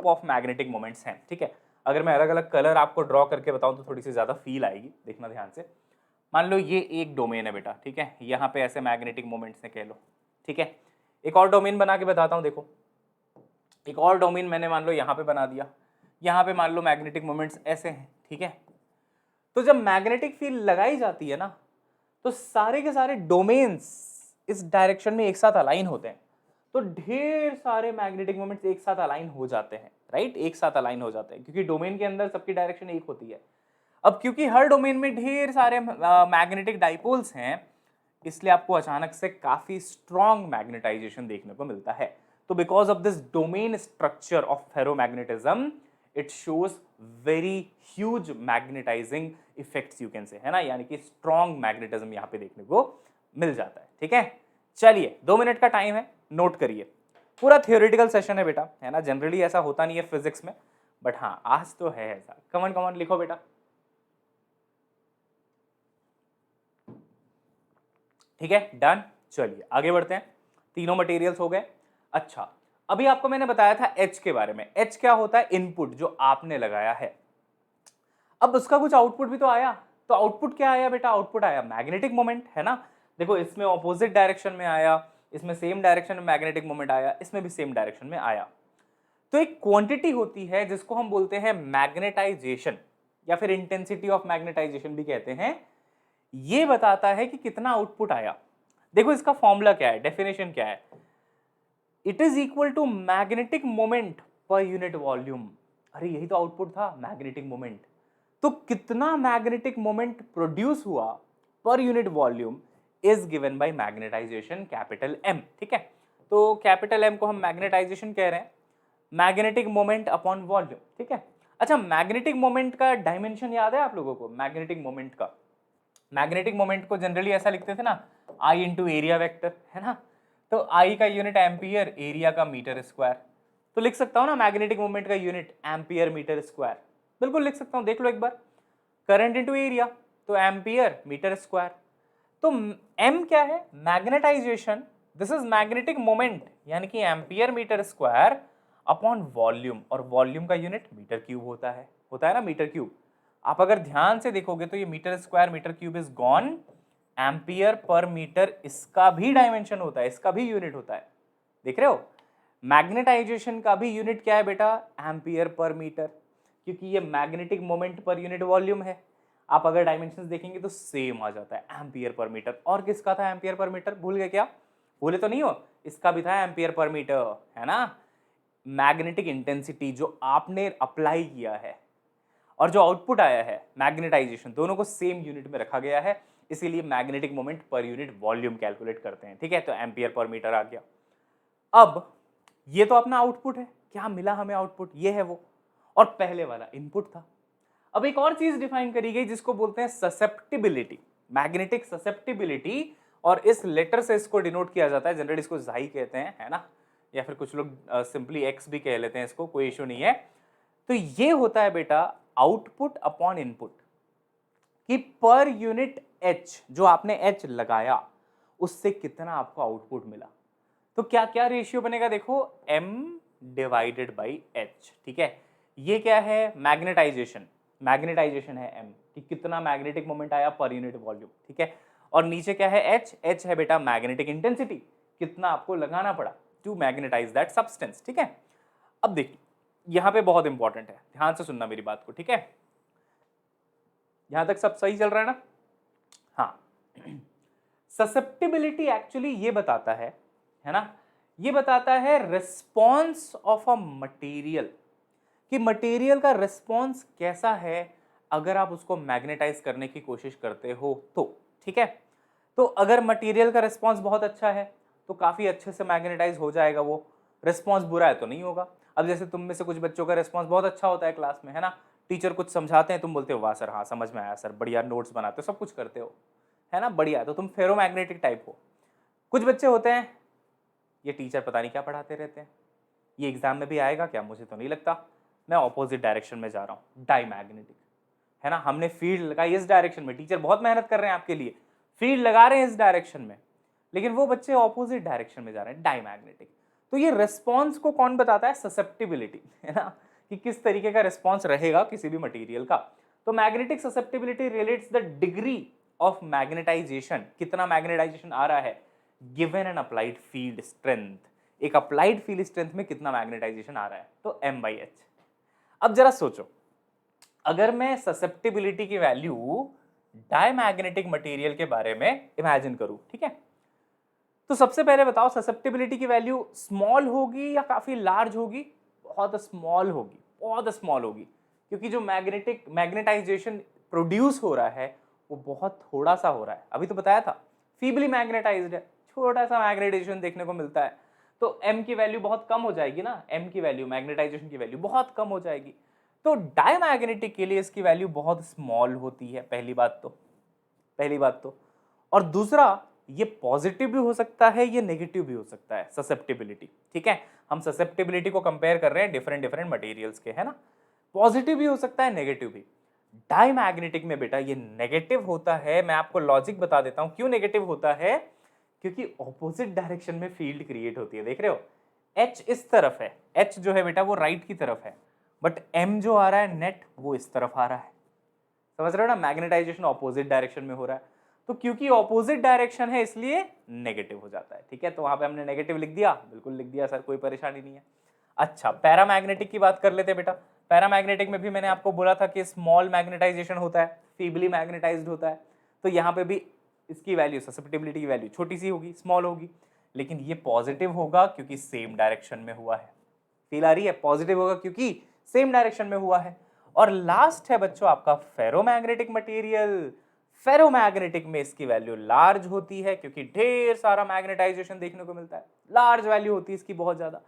Speaker 1: ऑफ मैग्नेटिक मोमेंट्स हैं, ठीक है। अगर मैं अलग अलग कलर आपको ड्रॉ करके बताऊं तो थोड़ी सी ज्यादा फील आएगी, देखना ध्यान से। मान लो ये एक डोमेन है बेटा, ठीक है, यहाँ पे ऐसे मैग्नेटिक मोमेंट्स हैं कह लो, ठीक है। एक और डोमेन बना के बताता हूँ, देखो एक और डोमेन मैंने मान लो यहाँ पे बना दिया, यहाँ पे मान लो मैग्नेटिक मोमेंट्स ऐसे हैं, ठीक है। तो जब मैग्नेटिक फील्ड लगाई जाती है ना, तो सारे के सारे डोमेन्स इस डायरेक्शन में एक साथ अलाइन होते हैं, तो ढेर सारे मैग्नेटिक मोमेंट्स एक साथ अलाइन हो जाते हैं, राइट, एक साथ अलाइन हो जाते हैं, क्योंकि डोमेन के अंदर सबकी डायरेक्शन एक होती है। अब क्योंकि हर डोमेन में ढेर सारे मैग्नेटिक डाइपोल्स हैं, इसलिए आपको अचानक से काफी स्ट्रॉन्ग मैग्नेटाइजेशन देखने को मिलता है। तो because of this domain structure of ferromagnetism, it shows very huge magnetizing effects you can say, है ना, यानी कि स्ट्रॉन्ग मैग्नेटिज्म यहाँ पे देखने को मिल जाता है। ठीक है, चलिए 2 मिनट का टाइम है, नोट करिए। पूरा थियोरेटिकल सेशन है बेटा, है ना, जनरली ऐसा होता नहीं है फिजिक्स में, बट हाँ आज तो है ऐसा। कमन कमन लिखो बेटा। ठीक है, डन। चलिए आगे बढ़ते हैं। तीनों मटेरियल्स हो गए। अच्छा, अभी आपको मैंने बताया था एच के बारे में। एच क्या होता है? इनपुट जो आपने लगाया है। अब उसका कुछ आउटपुट भी तो आया, तो आउटपुट क्या आया बेटा? आउटपुट आया मैग्नेटिक मोमेंट, है ना। देखो इसमें ऑपोजिट डायरेक्शन में आया, इसमें सेम डायरेक्शन में मैग्नेटिक मोमेंट आया, इसमें भी सेम डायरेक्शन में आया। तो एक क्वांटिटी होती है जिसको हम बोलते हैं मैग्नेटाइजेशन, या फिर इंटेंसिटी ऑफ मैग्नेटाइजेशन भी कहते हैं। ये बताता है कि कितना आउटपुट आया। देखो इसका फॉर्मूला क्या है, डेफिनेशन क्या है? It is equal to magnetic moment per unit volume. अरे यही तो आउटपुट था, मैग्नेटिक मोमेंट। तो कितना मैग्नेटिक मोमेंट प्रोड्यूस हुआ per unit volume is given by magnetization capital M. ठीक है, तो कैपिटल एम को हम मैग्नेटाइजेशन कह रहे हैं, मैग्नेटिक मोमेंट अपॉन वॉल्यूम। ठीक है, अच्छा मैग्नेटिक मोमेंट का डायमेंशन याद है आप लोगों को? मैग्नेटिक मोमेंट का, मैग्नेटिक मोमेंट को जनरली ऐसा लिखते थे ना, आई इंटू एरिया वेक्टर, है ना। तो आई का यूनिट एम्पियर, एरिया का मीटर स्क्वायर। तो लिख सकता हूं ना मैग्नेटिक मोमेंट का यूनिट एम्पियर मीटर स्क्वायर, बिल्कुल लिख सकता हूं। देख लो एक बार, करंट इंटू एरिया, तो एम्पियर मीटर स्क्वायर। तो एम क्या है? Magnetization. This is magnetic moment, यानी कि ampere meter square upon volume, और वॉल्यूम का यूनिट मीटर क्यूब होता है ना, मीटर क्यूब। आप अगर ध्यान से देखोगे तो ये meter square meter cube is gone, ampere per meter इसका भी डायमेंशन होता है, इसका भी यूनिट होता है। देख रहे हो, मैग्नेटाइजेशन का भी यूनिट क्या है बेटा? एम्पियर पर मीटर, क्योंकि ये magnetic moment per unit volume है। आप अगर डायमेंशंस देखेंगे तो सेम आ जाता है, एम्पियर पर मीटर। और किसका था एम्पियर पर मीटर? भूल गए क्या? भूले तो नहीं हो? इसका भी था एम्पियर पर मीटर, है ना। मैग्नेटिक इंटेंसिटी जो आपने अप्लाई किया है और जो आउटपुट आया है मैग्नेटाइजेशन, दोनों को सेम यूनिट में रखा गया है, इसीलिए magnetic moment per unit volume calculate करते हैं। ठीक है, तो एम्पियर पर मीटर आ गया। अब ये तो अपना आउटपुट है, क्या मिला हमें आउटपुट? ये है वो, और पहले वाला इनपुट था। अब एक और चीज डिफाइन करी गई जिसको बोलते हैं ससेप्टिबिलिटी, मैग्नेटिक ससेप्टिबिलिटी, और इस लेटर से इसको डिनोट किया जाता है, जनरली इसको जाई कहते हैं, है ना, या फिर कुछ लोग सिंपली एक्स भी कह लेते हैं इसको, कोई इशू नहीं है। तो ये होता है बेटा आउटपुट अपॉन इनपुट, कि पर यूनिट एच, जो आपने एच लगाया उससे कितना आपको आउटपुट मिला। तो क्या क्या रेशियो बनेगा? देखो m डिवाइडेड बाई एच। ठीक है, ये क्या है? मैग्नेटाइजेशन, मैग्नेटाइजेशन है m, कि कितना मैग्नेटिक मोमेंट आया पर यूनिट वॉल्यूम। ठीक है, और नीचे क्या है? h, h है बेटा मैग्नेटिक इंटेंसिटी, कितना आपको लगाना पड़ा टू मैग्नेटाइज दैट सब्सटेंस। ठीक है, अब देखिए यहां पे बहुत इंपॉर्टेंट है, ध्यान से सुनना मेरी बात को। ठीक है, यहां तक सब सही चल रहा है ना? हाँ, ससेप्टिबिलिटी एक्चुअली ये बताता है ना, ये बताता है रिस्पॉन्स ऑफ अ मटेरियल, कि मटेरियल का रिस्पॉन्स कैसा है अगर आप उसको मैग्नेटाइज करने की कोशिश करते हो तो। ठीक है, तो अगर मटेरियल का रिस्पॉन्स बहुत अच्छा है तो काफी अच्छे से मैग्नेटाइज हो जाएगा वो, रिस्पॉन्स बुरा है तो नहीं होगा। अब जैसे तुम में से कुछ बच्चों का रिस्पॉन्स बहुत अच्छा होता है क्लास में, है ना, टीचर कुछ समझाते हैं, तुम बोलते हो वाह सर, हाँ समझ में आया सर, बढ़िया, नोट्स बनाते हो, सब कुछ करते हो, है ना, बढ़िया, तो तुम फेरोमैग्नेटिक टाइप हो। कुछ बच्चे होते हैं, ये टीचर पता नहीं क्या पढ़ाते रहते हैं, ये एग्जाम में भी आएगा क्या, मुझे तो नहीं लगता, मैं ऑपोजिट डायरेक्शन में जा रहा हूँ, डाईमैग्नेटिक, है ना, हमने फील्ड लगाई इस डायरेक्शन में, टीचर बहुत मेहनत कर रहे हैं आपके लिए, फील्ड लगा रहे हैं इस डायरेक्शन में, लेकिन वो बच्चे ऑपोजिट डायरेक्शन में जा रहे हैं, डाईमैग्नेटिक। तो ये रिस्पॉन्स को कौन बताता है? ससेप्टिबिलिटी, है ना, कि किस तरीके का रिस्पॉन्स रहेगा किसी भी मटेरियल का। तो magnetic susceptibility relates the degree of magnetization, कितना मैग्नेटाइजेशन आ रहा है, given an applied field strength, एक अप्लाइड फील्ड स्ट्रेंथ में कितना मैग्नेटाइजेशन आ रहा है, तो m/h। अब जरा सोचो, अगर मैं ससेप्टिबिलिटी की वैल्यू डायमैग्नेटिक मटेरियल के बारे में इमेजिन करूं, ठीक है, तो सबसे पहले बताओ ससेप्टिबिलिटी की वैल्यू स्मॉल होगी या काफी लार्ज होगी? बहुत स्मॉल होगी, बहुत स्मॉल होगी, क्योंकि जो मैग्नेटाइजेशन प्रोड्यूस हो रहा है वो बहुत थोड़ा सा हो रहा है। अभी तो बताया था फीबली मैग्नेटाइज्ड है, छोटा सा मैग्नेटाइजेशन देखने को मिलता है, तो m की वैल्यू बहुत कम हो जाएगी ना, m की वैल्यू, मैग्नेटाइजेशन की वैल्यू बहुत कम हो जाएगी। तो डायमैग्नेटिक के लिए इसकी वैल्यू बहुत स्मॉल होती है, पहली बात तो। और दूसरा, ये पॉजिटिव भी हो सकता है, ये नेगेटिव भी हो सकता है, ससेप्टिबिलिटी। ठीक है, हम ससेप्टिबिलिटी को कंपेयर कर रहे हैं डिफरेंट मटेरियल्स के, है ना। पॉजिटिव भी हो सकता है, नेगेटिव भी। डायमैग्नेटिक में बेटा ये नेगेटिव होता है। मैं आपको लॉजिक बता देता हूं क्यों नेगेटिव होता है। क्योंकि ऑपोजिट डायरेक्शन में फील्ड क्रिएट होती है, देख रहे हो, H इस तरफ है, H जो है बेटा वो राइट की तरफ है, बट M जो आ रहा है नेट वो इस तरफ आ रहा है। समझ रहे हो ना, मैग्नेटाइजेशन ऑपोजिट डायरेक्शन में हो रहा है। तो क्योंकि ऑपोजिट डायरेक्शन है इसलिए नेगेटिव हो जाता है। ठीक है, तो वहां पे हमने नेगेटिव लिख दिया, बिल्कुल लिख दिया सर, कोई परेशानी नहीं है। अच्छा, पैरामैग्नेटिक की बात कर लेते बेटा। पैरामैग्नेटिक में भी मैंने आपको बोला था कि स्मॉल मैग्नेटाइजेशन होता है, फीबली मैग्नेटाइज्ड होता है। तो यहाँ पे भी इसकी वैल्यू, ससेप्टिबिलिटी की वैल्यू छोटी सी होगी, स्मॉल होगी, लेकिन ये पॉजिटिव होगा क्योंकि सेम डायरेक्शन में हुआ है। फील आ रही है, पॉजिटिव होगा क्योंकि सेम डायरेक्शन में हुआ है। और लास्ट है बच्चों आपका फेरोमैग्नेटिक मटेरियल। फेरोमैग्नेटिक में इसकी वैल्यू लार्ज होती है क्योंकि ढेर सारा मैग्नेटाइजेशन देखने को मिलता है, लार्ज वैल्यू होती है इसकी बहुत ज्यादा।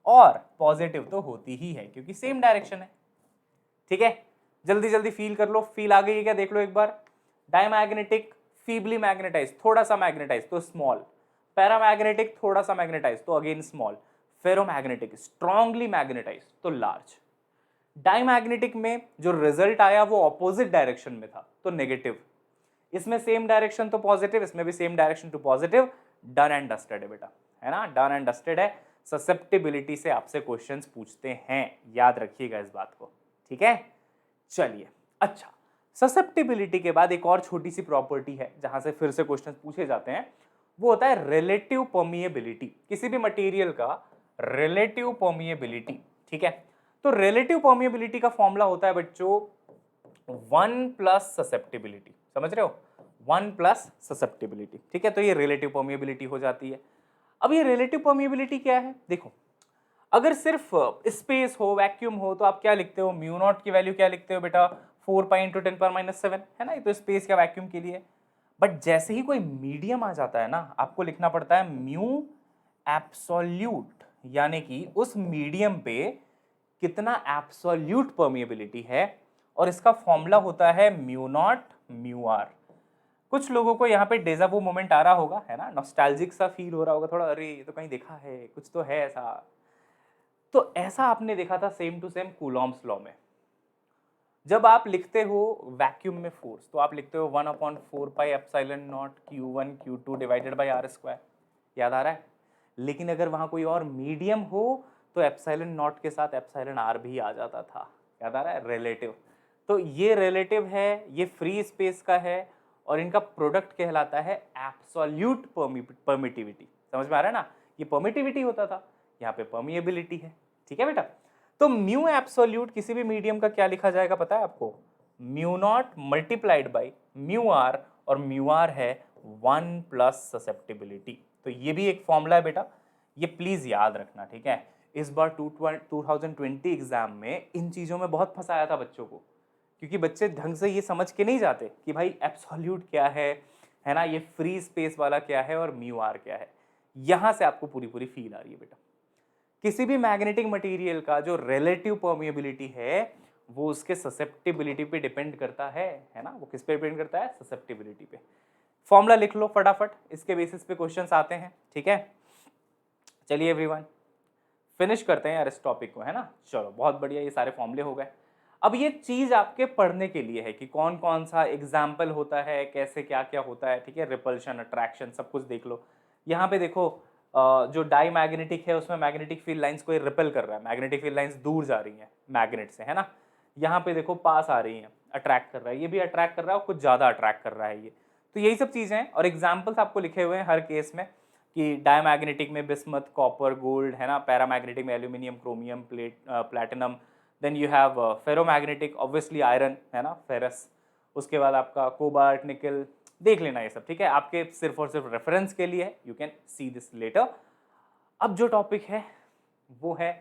Speaker 1: और पॉजिटिव तो होती ही है क्योंकि सेम डायरेक्शन है। ठीक है, जल्दी जल्दी फील कर लो, फील आ गई है क्या, देख लो एक बार। डायमैग्नेटिक फीबली मैग्नेटाइज, थोड़ा सा मैग्नेटाइज तो स्मॉल। पैरामैग्नेटिक थोड़ा सा मैग्नेटाइज तो again small. Ferromagnetic strongly magnetize तो लार्ज। डायमैग्नेटिक में जो रिजल्ट आया वो ऑपोजिट डायरेक्शन में था तो नेगेटिव। इसमें सेम डायरेक्शन तो पॉजिटिव, इसमें भी same direction to positive. Done and dusted है बेटा, है ना, डन एंड डस्टेड है। ससेप्टिबिलिटी से आपसे क्वेश्चंस पूछते हैं, याद रखिएगा इस बात को। ठीक है, चलिए। अच्छा, ससेप्टिबिलिटी के बाद एक और छोटी सी प्रॉपर्टी है जहां से फिर से क्वेश्चंस पूछे जाते हैं, वो होता है रिलेटिव परमिएबिलिटी। किसी भी मटेरियल का रिलेटिव परमिएबिलिटी। ठीक है, तो रिलेटिव परमिएबिलिटी का फॉर्मूला होता है बच्चों 1 प्लस ससेप्टिबिलिटी। समझ रहे हो, 1 प्लस ससेप्टिबिलिटी। ठीक है, तो ये रिलेटिव परमिएबिलिटी हो जाती है। अब ये रिलेटिव परमिएबिलिटी क्या है, देखो, अगर सिर्फ स्पेस हो, वैक्यूम हो, तो आप क्या लिखते हो, म्यू नॉट की वैल्यू क्या लिखते हो बेटा, 4 पाई इंटू 10⁻⁷, है ना, ये तो स्पेस या वैक्यूम के लिए। बट जैसे ही कोई मीडियम आ जाता है ना, आपको लिखना पड़ता है म्यू एब्सोल्यूट, यानी कि उस मीडियम पे कितना एब्सोल्यूट परमिएबिलिटी है, और इसका फॉर्मूला होता है म्यू नॉट म्यू आर। कुछ लोगों को यहाँ पे डेजावू मोमेंट आ रहा होगा, है ना, नॉस्टैल्जिक सा फील हो रहा होगा थोड़ा, अरे ये तो कहीं देखा है, कुछ तो है ऐसा। तो ऐसा आपने देखा था same to same Coulomb's law में। जब आप लिखते हो वैक्यूम में फोर्स, तो आप लिखते हो 1/4 pi epsilon not Q1 Q2 divided by R square, याद आ रहा है। लेकिन अगर वहां कोई और मीडियम हो तो एप्सिलॉन नॉट के साथ एप्सिलॉन R भी आ जाता था, याद आ रहा है, रिलेटिव। तो ये रिलेटिव है, ये फ्री स्पेस का है, और इनका प्रोडक्ट कहलाता है एब्सोल्यूट परमिटिविटी। समझ में आ रहा है ना, ये परमिटिविटी होता था, यहाँ पे परमिएबिलिटी है। ठीक है बेटा, तो म्यू एब्सोल्यूट किसी भी मीडियम का क्या लिखा जाएगा पता है आपको, mu naught multiplied by mu R, और म्यू आर है 1 प्लस ससेप्टिबिलिटी। तो ये भी एक फॉर्मूला है बेटा, ये प्लीज याद रखना। ठीक है, इस बार 2020 एग्जाम में इन चीजों में बहुत फंसाया था बच्चों को, क्योंकि बच्चे ढंग से ये समझ के नहीं जाते कि भाई एब्सोल्यूट क्या है ना, ये फ्री स्पेस वाला क्या है और म्यू आर क्या है। यहां से आपको पूरी पूरी फील आ रही है बेटा। किसी भी मैग्नेटिक मटेरियल का जो रिलेटिव परमिएबिलिटी है वो उसके ससेप्टिबिलिटी पे डिपेंड करता है ना, वो किस पे डिपेंड करता है, ससेप्टिबिलिटी पे। फॉर्मूला लिख लो फटाफट, इसके बेसिस पे क्वेश्चंस आते हैं। ठीक है, चलिए एवरीवन फिनिश करते हैं यार इस टॉपिक को, है ना। चलो बहुत बढ़िया, ये सारे फॉर्मूले हो गए। अब ये चीज आपके पढ़ने के लिए है कि कौन कौन सा एग्जाम्पल होता है, कैसे क्या क्या होता है। ठीक है, रिपल्शन, अट्रैक्शन, सब कुछ देख लो। यहाँ पे देखो जो डाई मैग्नेटिक है उसमें मैग्नेटिक फील्ड लाइंस को रिपेल कर रहा है, मैग्नेटिक फील्ड लाइंस दूर जा रही हैं मैग्नेट से, है ना। यहाँ पे देखो पास आ रही हैं, अट्रैक्ट कर रहा है, ये भी अट्रैक्ट कर रहा है और कुछ ज़्यादा अट्रैक्ट कर रहा है ये। तो यही सब चीज़ें हैं, और एग्जाम्पल्स आपको लिखे हुए हैं हर केस में, कि डायमैग्नेटिक में बिस्मथ, कॉपर, गोल्ड, है ना, पैरामैग्नेटिक में aluminium, chromium, platinum, then you have ferromagnetic obviously iron, है ना, फेरस, उसके बाद आपका कोबाल्ट, निकल, देख लेना ये सब। ठीक है, आपके सिर्फ और सिर्फ रेफरेंस के लिए है, you can see this letter. अब जो टॉपिक है वो है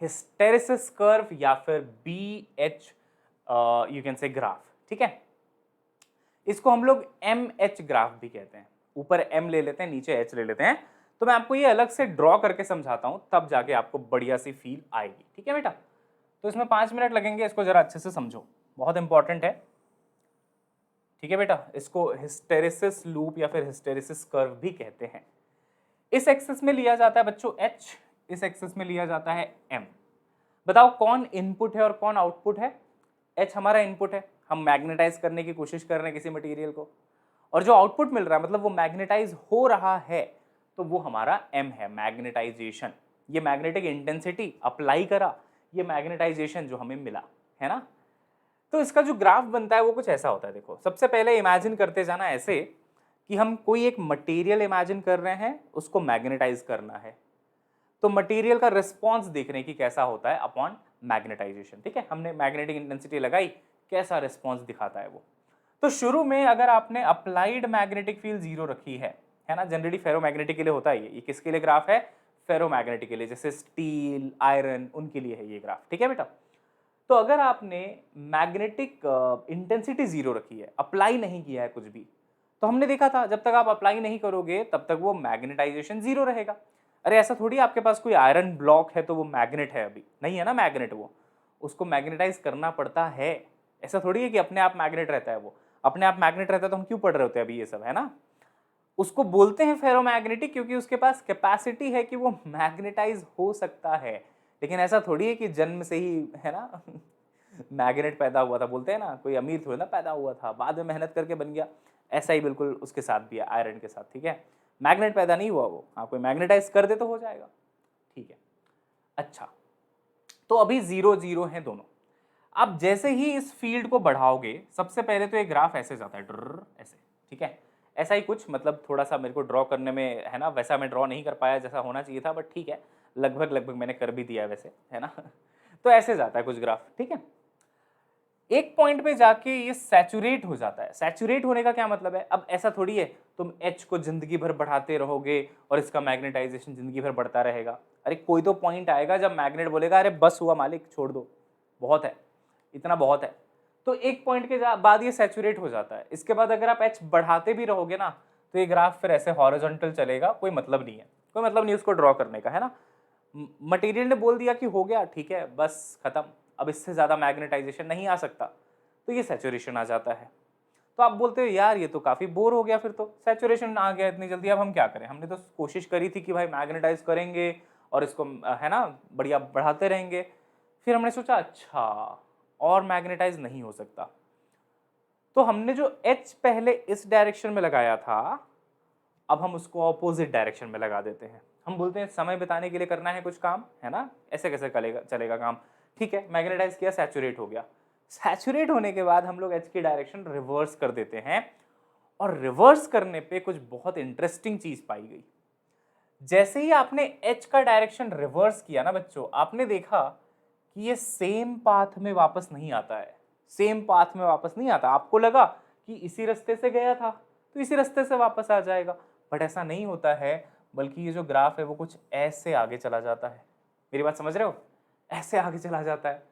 Speaker 1: हिस्टेरेसिस कर्व या फिर BH यू कैन से ग्राफ। ठीक है, इसको हम लोग MH ग्राफ भी कहते हैं। ऊपर M ले लेते हैं, नीचे H ले लेते हैं। तो मैं आपको ये अलग से ड्रॉ करके समझाता हूं, तब जाके आपको बढ़िया सी फील आएगी। ठीक है बेटा, तो इसमें 5 मिनट लगेंगे, इसको जरा अच्छे से समझो, बहुत इंपॉर्टेंट है। ठीक है बेटा, इसको हिस्टेरेसिस लूप या फिर हिस्टेरेसिस कर्व भी कहते हैं। इस एक्सिस में लिया जाता है बच्चों H, इस एक्सिस में लिया जाता है M। बताओ कौन इनपुट है और कौन आउटपुट है? H हमारा इनपुट है, हम मैग्नेटाइज करने की कोशिश कर रहे हैं किसी मटेरियल को, और जो आउटपुट मिल रहा है मतलब वो मैग्नेटाइज हो रहा है, तो वो हमारा M है, मैग्नेटाइजेशन। ये मैग्नेटिक इंटेंसिटी अप्लाई करा, ये मैग्नेटाइजेशन जो हमें मिला है ना। तो इसका जो ग्राफ बनता है वो कुछ ऐसा होता है। देखो, सबसे पहले इमेजिन करते जाना ऐसे कि हम कोई एक मटेरियल इमेजिन कर रहे हैं, उसको मैग्नेटाइज करना है, तो मटेरियल का रिस्पॉन्स देख रहे हैं कि कैसा होता है अपॉन मैग्नेटाइजेशन। ठीक है, हमने मैग्नेटिक इंटेंसिटी लगाई, कैसा रिस्पॉन्स दिखाता है वो। तो शुरू में अगर आपने अप्लाइड मैग्नेटिक फील्ड 0 रखी है ना, जनरली फेरोमैग्नेटिक के लिए होता है ये किसके लिए ग्राफ है? फेरोमैग्नेटिक के लिए, जैसे स्टील, आयरन, उनके लिए है ये ग्राफ। ठीक है बेटा, तो अगर आपने मैग्नेटिक इंटेंसिटी 0 रखी है, अप्लाई नहीं किया है कुछ भी, तो हमने देखा था जब तक आप अप्लाई नहीं करोगे तब तक वो मैग्नेटाइजेशन 0 रहेगा। अरे ऐसा थोड़ी आपके पास कोई आयरन ब्लॉक है तो वो मैग्नेट है, अभी नहीं है ना मैग्नेट, वो उसको मैग्नेटाइज करना पड़ता है। ऐसा थोड़ी है कि अपने आप मैग्नेट रहता है, वो अपने आप मैग्नेट रहता है तो हम क्यों पढ़ रहे होते हैं अभी ये सब, है ना। उसको बोलते हैं फेरोमैग्नेटिक क्योंकि उसके पास कैपेसिटी है कि वो मैग्नेटाइज हो सकता है। लेकिन ऐसा थोड़ी है कि जन्म से ही, है ना, मैग्नेट पैदा हुआ था। बोलते हैं ना कोई अमीर थोड़ी ना पैदा हुआ था, बाद में मेहनत करके बन गया। ऐसा ही बिल्कुल उसके साथ भी है, आयरन के साथ। ठीक है, मैग्नेट पैदा नहीं हुआ वो, हाँ कोई मैग्नेटाइज कर दे तो हो जाएगा। ठीक है, अच्छा, तो अभी 0 0 हैं दोनों। अब जैसे ही इस फील्ड को बढ़ाओगे, सबसे पहले तो ये ग्राफ ऐसे जाता है, ऐसे। ठीक है, ऐसा ही कुछ, मतलब थोड़ा सा मेरे को ड्रॉ करने में, है ना, वैसा मैं ड्रॉ नहीं कर पाया जैसा होना चाहिए था, बट ठीक है, लगभग लगभग मैंने कर भी दिया है वैसे, है ना। तो ऐसे जाता है कुछ ग्राफ। ठीक है, एक पॉइंट पे जाके ये सैचुरेट हो जाता है। सैचुरेट होने का क्या मतलब है? अब ऐसा थोड़ी है तुम H को जिंदगी भर बढ़ाते रहोगे और इसका मैग्नेटाइजेशन जिंदगी भर बढ़ता रहेगा। अरे कोई तो पॉइंट आएगा जब मैग्नेट बोलेगा अरे बस हुआ मालिक, छोड़ दो, बहुत है, इतना बहुत है। तो एक पॉइंट के बाद ये सैचुरेट हो जाता है। इसके बाद अगर आप H बढ़ाते भी रहोगे ना, तो ये ग्राफ फिर ऐसे हॉरिजॉन्टल चलेगा, कोई मतलब नहीं है, कोई मतलब नहीं उसको ड्रॉ करने का, है ना। मटेरियल ने बोल दिया कि हो गया, ठीक है, बस खत्म, अब इससे ज़्यादा मैग्नेटाइजेशन नहीं आ सकता, तो ये सैचुरेशन आ जाता है। तो आप बोलते हो यार ये तो काफ़ी बोर हो गया, फिर तो सैचुरेशन आ गया इतनी जल्दी, अब हम क्या करें? हमने तो कोशिश करी थी कि भाई मैग्नेटाइज करेंगे और इसको, है ना, बढ़िया बढ़ाते रहेंगे। फिर हमने सोचा अच्छा, और मैग्नेटाइज नहीं हो सकता, तो हमने जो H पहले इस डायरेक्शन में लगाया था, अब हम उसको ऑपोजिट डायरेक्शन में लगा देते हैं। हम बोलते हैं समय बिताने के लिए करना है कुछ काम, है ना, ऐसे कैसे चलेगा काम। ठीक है, मैग्नेटाइज किया, सैचुरेट हो गया। सैचुरेट होने के बाद हम लोग H की डायरेक्शन रिवर्स कर देते हैं, और रिवर्स करने पे कुछ बहुत इंटरेस्टिंग चीज पाई गई। जैसे ही आपने H का डायरेक्शन रिवर्स किया ना बच्चों, आपने देखा कि ये सेम पाथ में वापस नहीं आता है, सेम पाथ में वापस नहीं आता। आपको लगा कि इसी रास्ते से गया था तो इसी रास्ते से वापस आ जाएगा, बट ऐसा नहीं होता है, बल्कि ये जो ग्राफ है वो कुछ ऐसे आगे चला जाता है। मेरी बात समझ रहे हो? ऐसे आगे चला जाता है।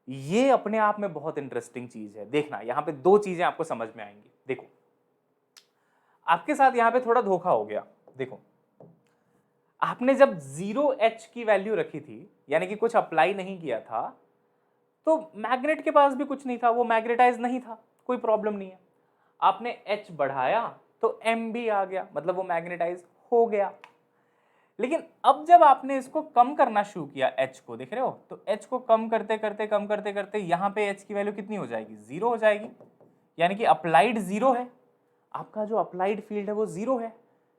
Speaker 1: ये अपने आप में बहुत इंटरेस्टिंग चीज है। देखना, यहाँ पे दो चीजें आपको समझ में आएंगी। देखो, आपके साथ यहाँ पे थोड़ा धोखा हो गया। देखो, आपने जब 0H की वैल्यू रखी थी, यानी कि कुछ अप्लाई नहीं किया था, तो मैग्नेट के पास भी कुछ नहीं था, वो मैग्नेटाइज नहीं था, कोई प्रॉब्लम नहीं है। आपने H बढ़ाया तो M भी आ गया, मतलब वो मैग्नेटाइज हो गया। लेकिन अब जब आपने इसको कम करना शुरू किया H को, देख रहे हो, तो H को कम करते करते यहाँ पे H की वैल्यू कितनी हो जाएगी? 0 हो जाएगी, यानी कि अप्लाइड 0 है। आपका जो अप्लाइड फील्ड है वो 0 है,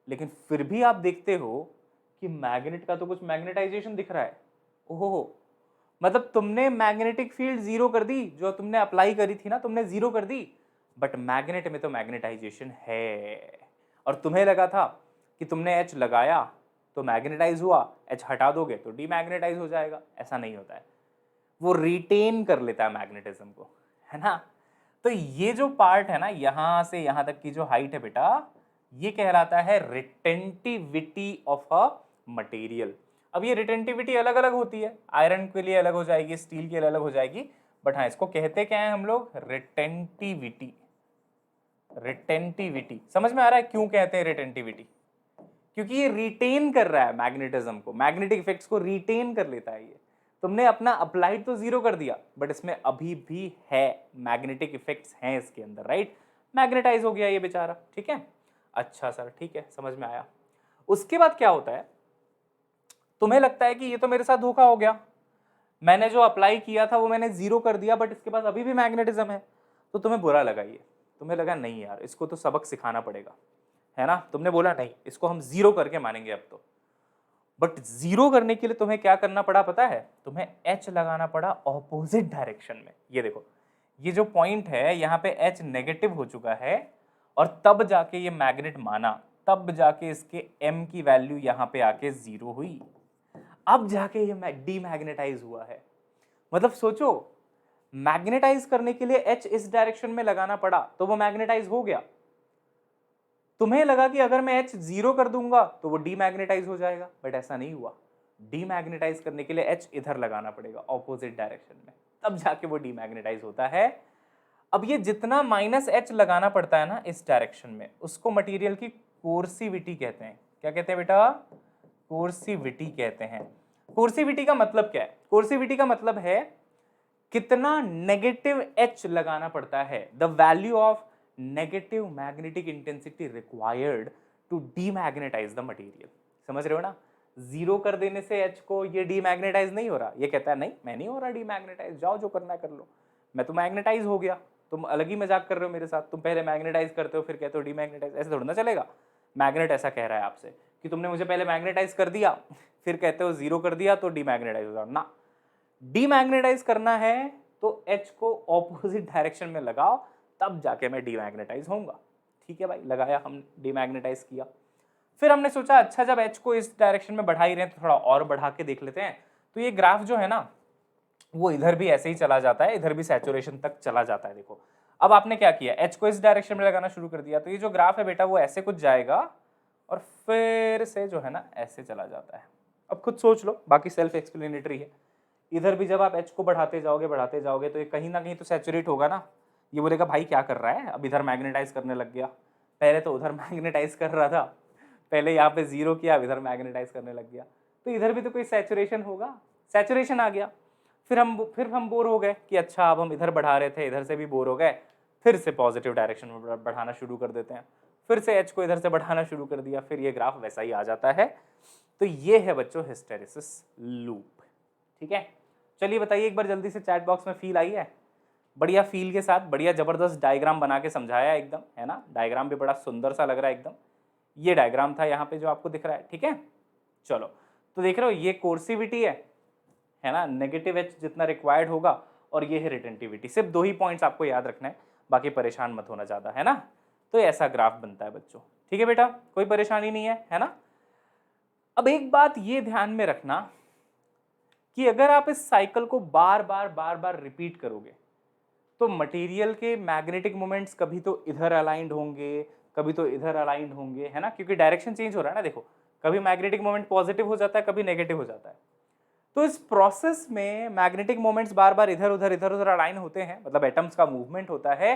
Speaker 1: लेकिन फिर भी आप देखते हो कि मैग्नेट का तो कुछ मैग्नेटाइजेशन दिख रहा है। ओहो, मतलब तुमने मैग्नेटिक फील्ड 0 कर दी, जो तुमने अप्लाई करी थी ना, तुमने 0 कर दी, बट मैग्नेट में तो मैग्नेटाइजेशन है। और तुम्हें लगा था कि तुमने H लगाया तो मैग्नेटाइज हुआ, H हटा दोगे तो डीमैग्नेटाइज हो जाएगा। ऐसा नहीं होता है, वो रिटेन कर लेता है मैग्नेटिज्म को, है ना। तो ये जो पार्ट है ना, यहां से यहां तक की जो हाइट है बेटा, ये कहलाता है रिटेंटिविटी ऑफ अ मटेरियल। अब ये रिटेंटिविटी अलग अलग होती है, आयरन के लिए अलग हो जाएगी, स्टील के लिए अलग हो जाएगी, बट हाँ, इसको कहते क्या है हम लोग? रिटेंटिविटी। रिटेंटिविटी। समझ में आ रहा है क्यों कहते हैं रिटेंटिविटी? क्योंकि ये रिटेन कर रहा है मैग्नेटिज्म को, मैग्नेटिक इफेक्ट्स को रिटेन कर लेता है ये। तुमने अपना अप्लाइड तो जीरो कर दिया, बट इसमें अभी भी है, मैग्नेटिक इफेक्ट्स हैं इसके अंदर, राइट? मैग्नेटाइज हो गया ये बेचारा, ठीक है। अच्छा सर, ठीक है, समझ में आया। उसके बाद क्या होता है, तुम्हें लगता है कि ये तो मेरे साथ धोखा हो गया, मैंने जो अप्लाई किया था वो मैंने जीरो कर दिया, बट इसके पास अभी भी मैग्नेटिज्म है। तो तुम्हें बुरा लगा ये, तुम्हें लगा नहीं यार इसको तो सबक सिखाना पड़ेगा, है ना? तुमने बोला नहीं, इसको हम जीरो करके मानेंगे अब तो। बट जीरो करने के लिए तुम्हें क्या करना पड़ा पता है? तुम्हें एच लगाना पड़ा ऑपोजिट डायरेक्शन में। ये देखो, ये जो पॉइंट है यहाँ पे एच नेगेटिव हो चुका है, और तब जाके ये मैग्नेट माना, तब जाके इसके एम की वैल्यू यहाँ पे आके जीरो हुई, अब जाके ये डीमैग्नेटाइज हुआ है। मतलब सोचो, मैग्नेटाइज करने के लिए एच इस डायरेक्शन में लगाना पड़ा तो वो मैग्नेटाइज हो गया। तुम्हें लगा कि अगर मैं एच जीरो कर दूंगा तो वो डीमैग्नेटाइज हो जाएगा, बट ऐसा नहीं हुआ। डीमैग्नेटाइज करने के लिए एच इधर लगाना पड़ेगा ऑपोजिट डायरेक्शन में, तब जाके वो डीमैग्नेटाइज होता है। अब ये जितना माइनस एच लगाना पड़ता है ना इस डायरेक्शन में, उसको मटेरियल की कोर्सिविटी कहते हैं। क्या कहते हैं बेटा? कोर्सिविटी कहते हैं। कोर्सिविटी का मतलब क्या है? कोर्सिविटी का मतलब है कितना नेगेटिव एच लगाना पड़ता है, the value of negative magnetic intensity required to demagnetize the material. समझ रहे हो ना? जीरो कर देने से एच को ये डीमैग्नेटाइज नहीं हो रहा, ये कहता है नहीं मैं नहीं हो रहा डीमैग्नेटाइज, जाओ जो करना कर लो, मैं तो मैग्नेटाइज हो गया। तुम अलग ही मजाक कर रहे हो मेरे साथ, तुम पहले मैग्नेटाइज करते हो फिर कहते हो डीमैग्नेटाइज, ऐसे थोड़ा ना चलेगा। मैग्नेट ऐसा कह रहा है आपसे कि तुमने मुझे पहले मैग्नेटाइज कर दिया फिर कहते हो जीरो कर दिया तो डीमैग्नेटाइज हो जाओ ना। डीमैग्नेटाइज करना है तो एच को ऑपोजिट डायरेक्शन में लगाओ, तब जाके मैं डीमैग्नेटाइज होऊंगा। ठीक है भाई, लगाया, हम डीमैग्नेटाइज किया। फिर हमने सोचा अच्छा जब एच को इस डायरेक्शन में बढ़ा ही रहे हैं तो थोड़ा और बढ़ा के देख लेते हैं। तो ये ग्राफ जो है ना वो इधर भी ऐसे ही चला जाता है, इधर भी सैचुरेशन तक चला जाता है। देखो अब आपने क्या किया, एच को इस डायरेक्शन में लगाना शुरू कर दिया, तो ये जो ग्राफ है बेटा वो ऐसे कुछ जाएगा और फिर से जो है ना ऐसे चला जाता है। अब खुद सोच लो, बाकी सेल्फ एक्सप्लेनेटरी है। इधर भी जब आप एच को बढ़ाते जाओगे तो ये कहीं ना कहीं तो सैचुरेट होगा ना। ये बोलेगा भाई क्या कर रहा है, अब इधर मैग्नेटाइज करने लग गया, पहले तो उधर मैग्नेटाइज कर रहा था, पहले यहाँ पे जीरो किया, अब इधर मैग्नेटाइज करने लग गया, तो इधर भी तो कोई सैचुरेशन होगा। सैचुरेशन आ गया, फिर हम बोर हो गए कि अच्छा अब हम इधर बढ़ा रहे थे, इधर से भी बोर हो गए, फिर से पॉजिटिव डायरेक्शन में बढ़ाना शुरू कर देते हैं, फिर से एच को इधर से बढ़ाना शुरू कर दिया, फिर ये ग्राफ वैसा ही आ जाता है। तो ये है बच्चों हिस्टेरिसिस लूप। ठीक है, चलिए बताइए एक बार जल्दी से, चैट बॉक्स में फील आई है? बढ़िया फील के साथ बढ़िया जबरदस्त डायग्राम बना के समझाया एकदम, है ना? डायग्राम भी बड़ा सुंदर सा लग रहा है एकदम। ये डायग्राम था यहाँ पे जो आपको दिख रहा है, ठीक है। चलो तो देख रहे हो ये कोर्सिविटी है ना, नेगेटिव एच जितना रिक्वायर्ड होगा, और ये है रिटेंटिविटी। सिर्फ दो ही पॉइंट्स आपको याद रखना है, बाकी परेशान मत होना ज़्यादा, है ना। तो ऐसा ग्राफ बनता है बच्चों, ठीक है बेटा, कोई परेशानी नहीं है ना। अब एक बात ये ध्यान में रखना कि अगर आप इस साइकिल को बार बार रिपीट करोगे तो मटेरियल के मैग्नेटिक मोमेंट्स कभी तो इधर अलाइंड होंगे, कभी तो इधर अलाइंड होंगे, है ना, क्योंकि डायरेक्शन चेंज हो रहा है ना। देखो कभी मैग्नेटिक मोमेंट पॉजिटिव हो जाता है, कभी नेगेटिव हो जाता है। तो इस प्रोसेस में मैग्नेटिक मोमेंट्स बार बार इधर उधर अलाइन होते हैं, मतलब एटम्स का मूवमेंट होता है,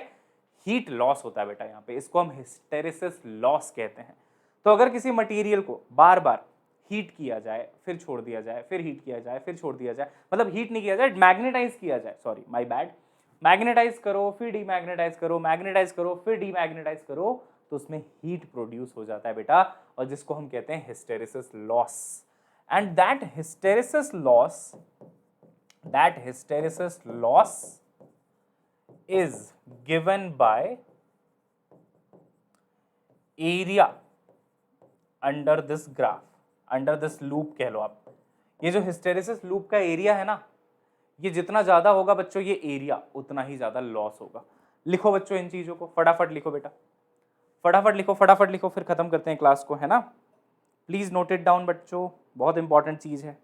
Speaker 1: हीट लॉस होता है बेटा यहाँ पे, इसको हम हिस्टेरिसिस लॉस कहते हैं। तो अगर किसी मटेरियल को बार बार हीट किया जाए, फिर छोड़ दिया जाए, फिर हीट किया जाए, फिर छोड़ दिया जाए, मतलब हीट नहीं किया जाए, मैग्नेटाइज किया जाए, सॉरी माय बैड, मैग्नेटाइज करो फिर डीमैग्नेटाइज करो, मैग्नेटाइज करो फिर डीमैग्नेटाइज करो, तो उसमें हीट प्रोड्यूस हो जाता है बेटा, और जिसको हम कहते हैं hysteresis loss. And that hysteresis loss is given by area under this graph, under this loop कह लो आप। ये जो हिस्टेरिसिस लूप का एरिया है ना, ये जितना ज्यादा होगा बच्चों ये एरिया, उतना ही ज्यादा लॉस होगा। लिखो बच्चों इन चीजों को, फटाफट लिखो बेटा, फटाफट लिखो, फिर खत्म करते हैं क्लास को, है ना। प्लीज नोट इट डाउन बच्चों, बहुत इंपॉर्टेंट चीज है।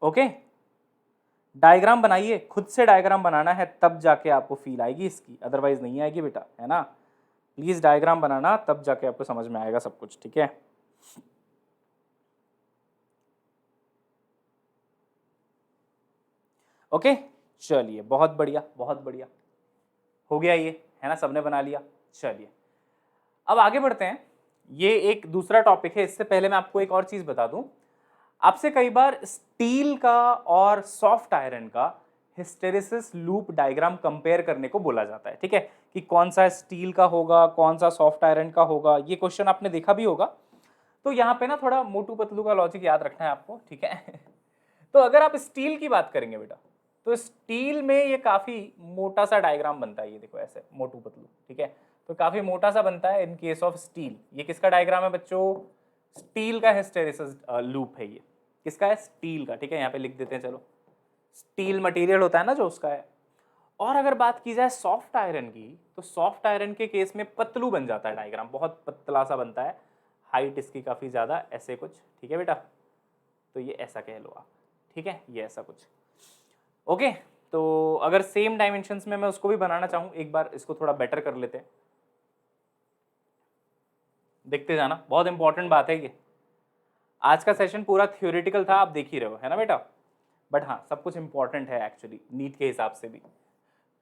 Speaker 1: ओके, डायग्राम बनाइए, खुद से डायग्राम बनाना है, तब जाके आपको फील आएगी इसकी, अदरवाइज नहीं आएगी बेटा, है ना। प्लीज डायग्राम बनाना, तब जाके आपको समझ में आएगा सब कुछ, ठीक है। ओके, चलिए बहुत बढ़िया बहुत बढ़िया, हो गया ये, है ना, सबने बना लिया। चलिए अब आगे बढ़ते हैं, ये एक दूसरा टॉपिक है। इससे पहले मैं आपको एक और चीज बता दूं, आपसे कई बार स्टील का और सॉफ्ट आयरन का हिस्टेरेसिस लूप डायग्राम कंपेयर करने को बोला जाता है, ठीक है, कि कौन सा स्टील का होगा कौन सा सॉफ्ट आयरन का होगा। ये क्वेश्चन आपने देखा भी होगा। तो यहाँ पे ना थोड़ा मोटू पतलू का लॉजिक याद रखना है आपको, ठीक है। तो अगर आप स्टील की बात करेंगे बेटा, तो स्टील में ये काफी मोटा सा डायग्राम बनता है, ये देखो ऐसे मोटू पतलू, ठीक है। तो काफी मोटा सा बनता है इन केस ऑफ स्टील। ये किसका डायग्राम है बच्चों? स्टील का हिस्टेरेसिस लूप है ये। किसका है? स्टील का, ठीक है, यहाँ पे लिख देते हैं, चलो। स्टील मटेरियल होता है ना जो, उसका है। और अगर बात की जाए सॉफ्ट आयरन की, तो सॉफ्ट आयरन के केस में पतलू बन जाता है डायग्राम, बहुत पतला सा बनता है, हाइट इसकी काफी ज्यादा, ऐसे कुछ, ठीक है बेटा। तो ये ऐसा कह लो आप, ठीक है, ये ऐसा कुछ। ओके, तो अगर सेम डायमेंशंस में मैं उसको भी बनाना चाहूँ, एक बार इसको थोड़ा बेटर कर लेते हैं, देखते जाना, बहुत इंपॉर्टेंट बात है ये। आज का सेशन पूरा थ्योरेटिकल था, आप देख ही रहे हो, है ना बेटा, बट हाँ सब कुछ इंपॉर्टेंट है एक्चुअली, नीट के हिसाब से भी।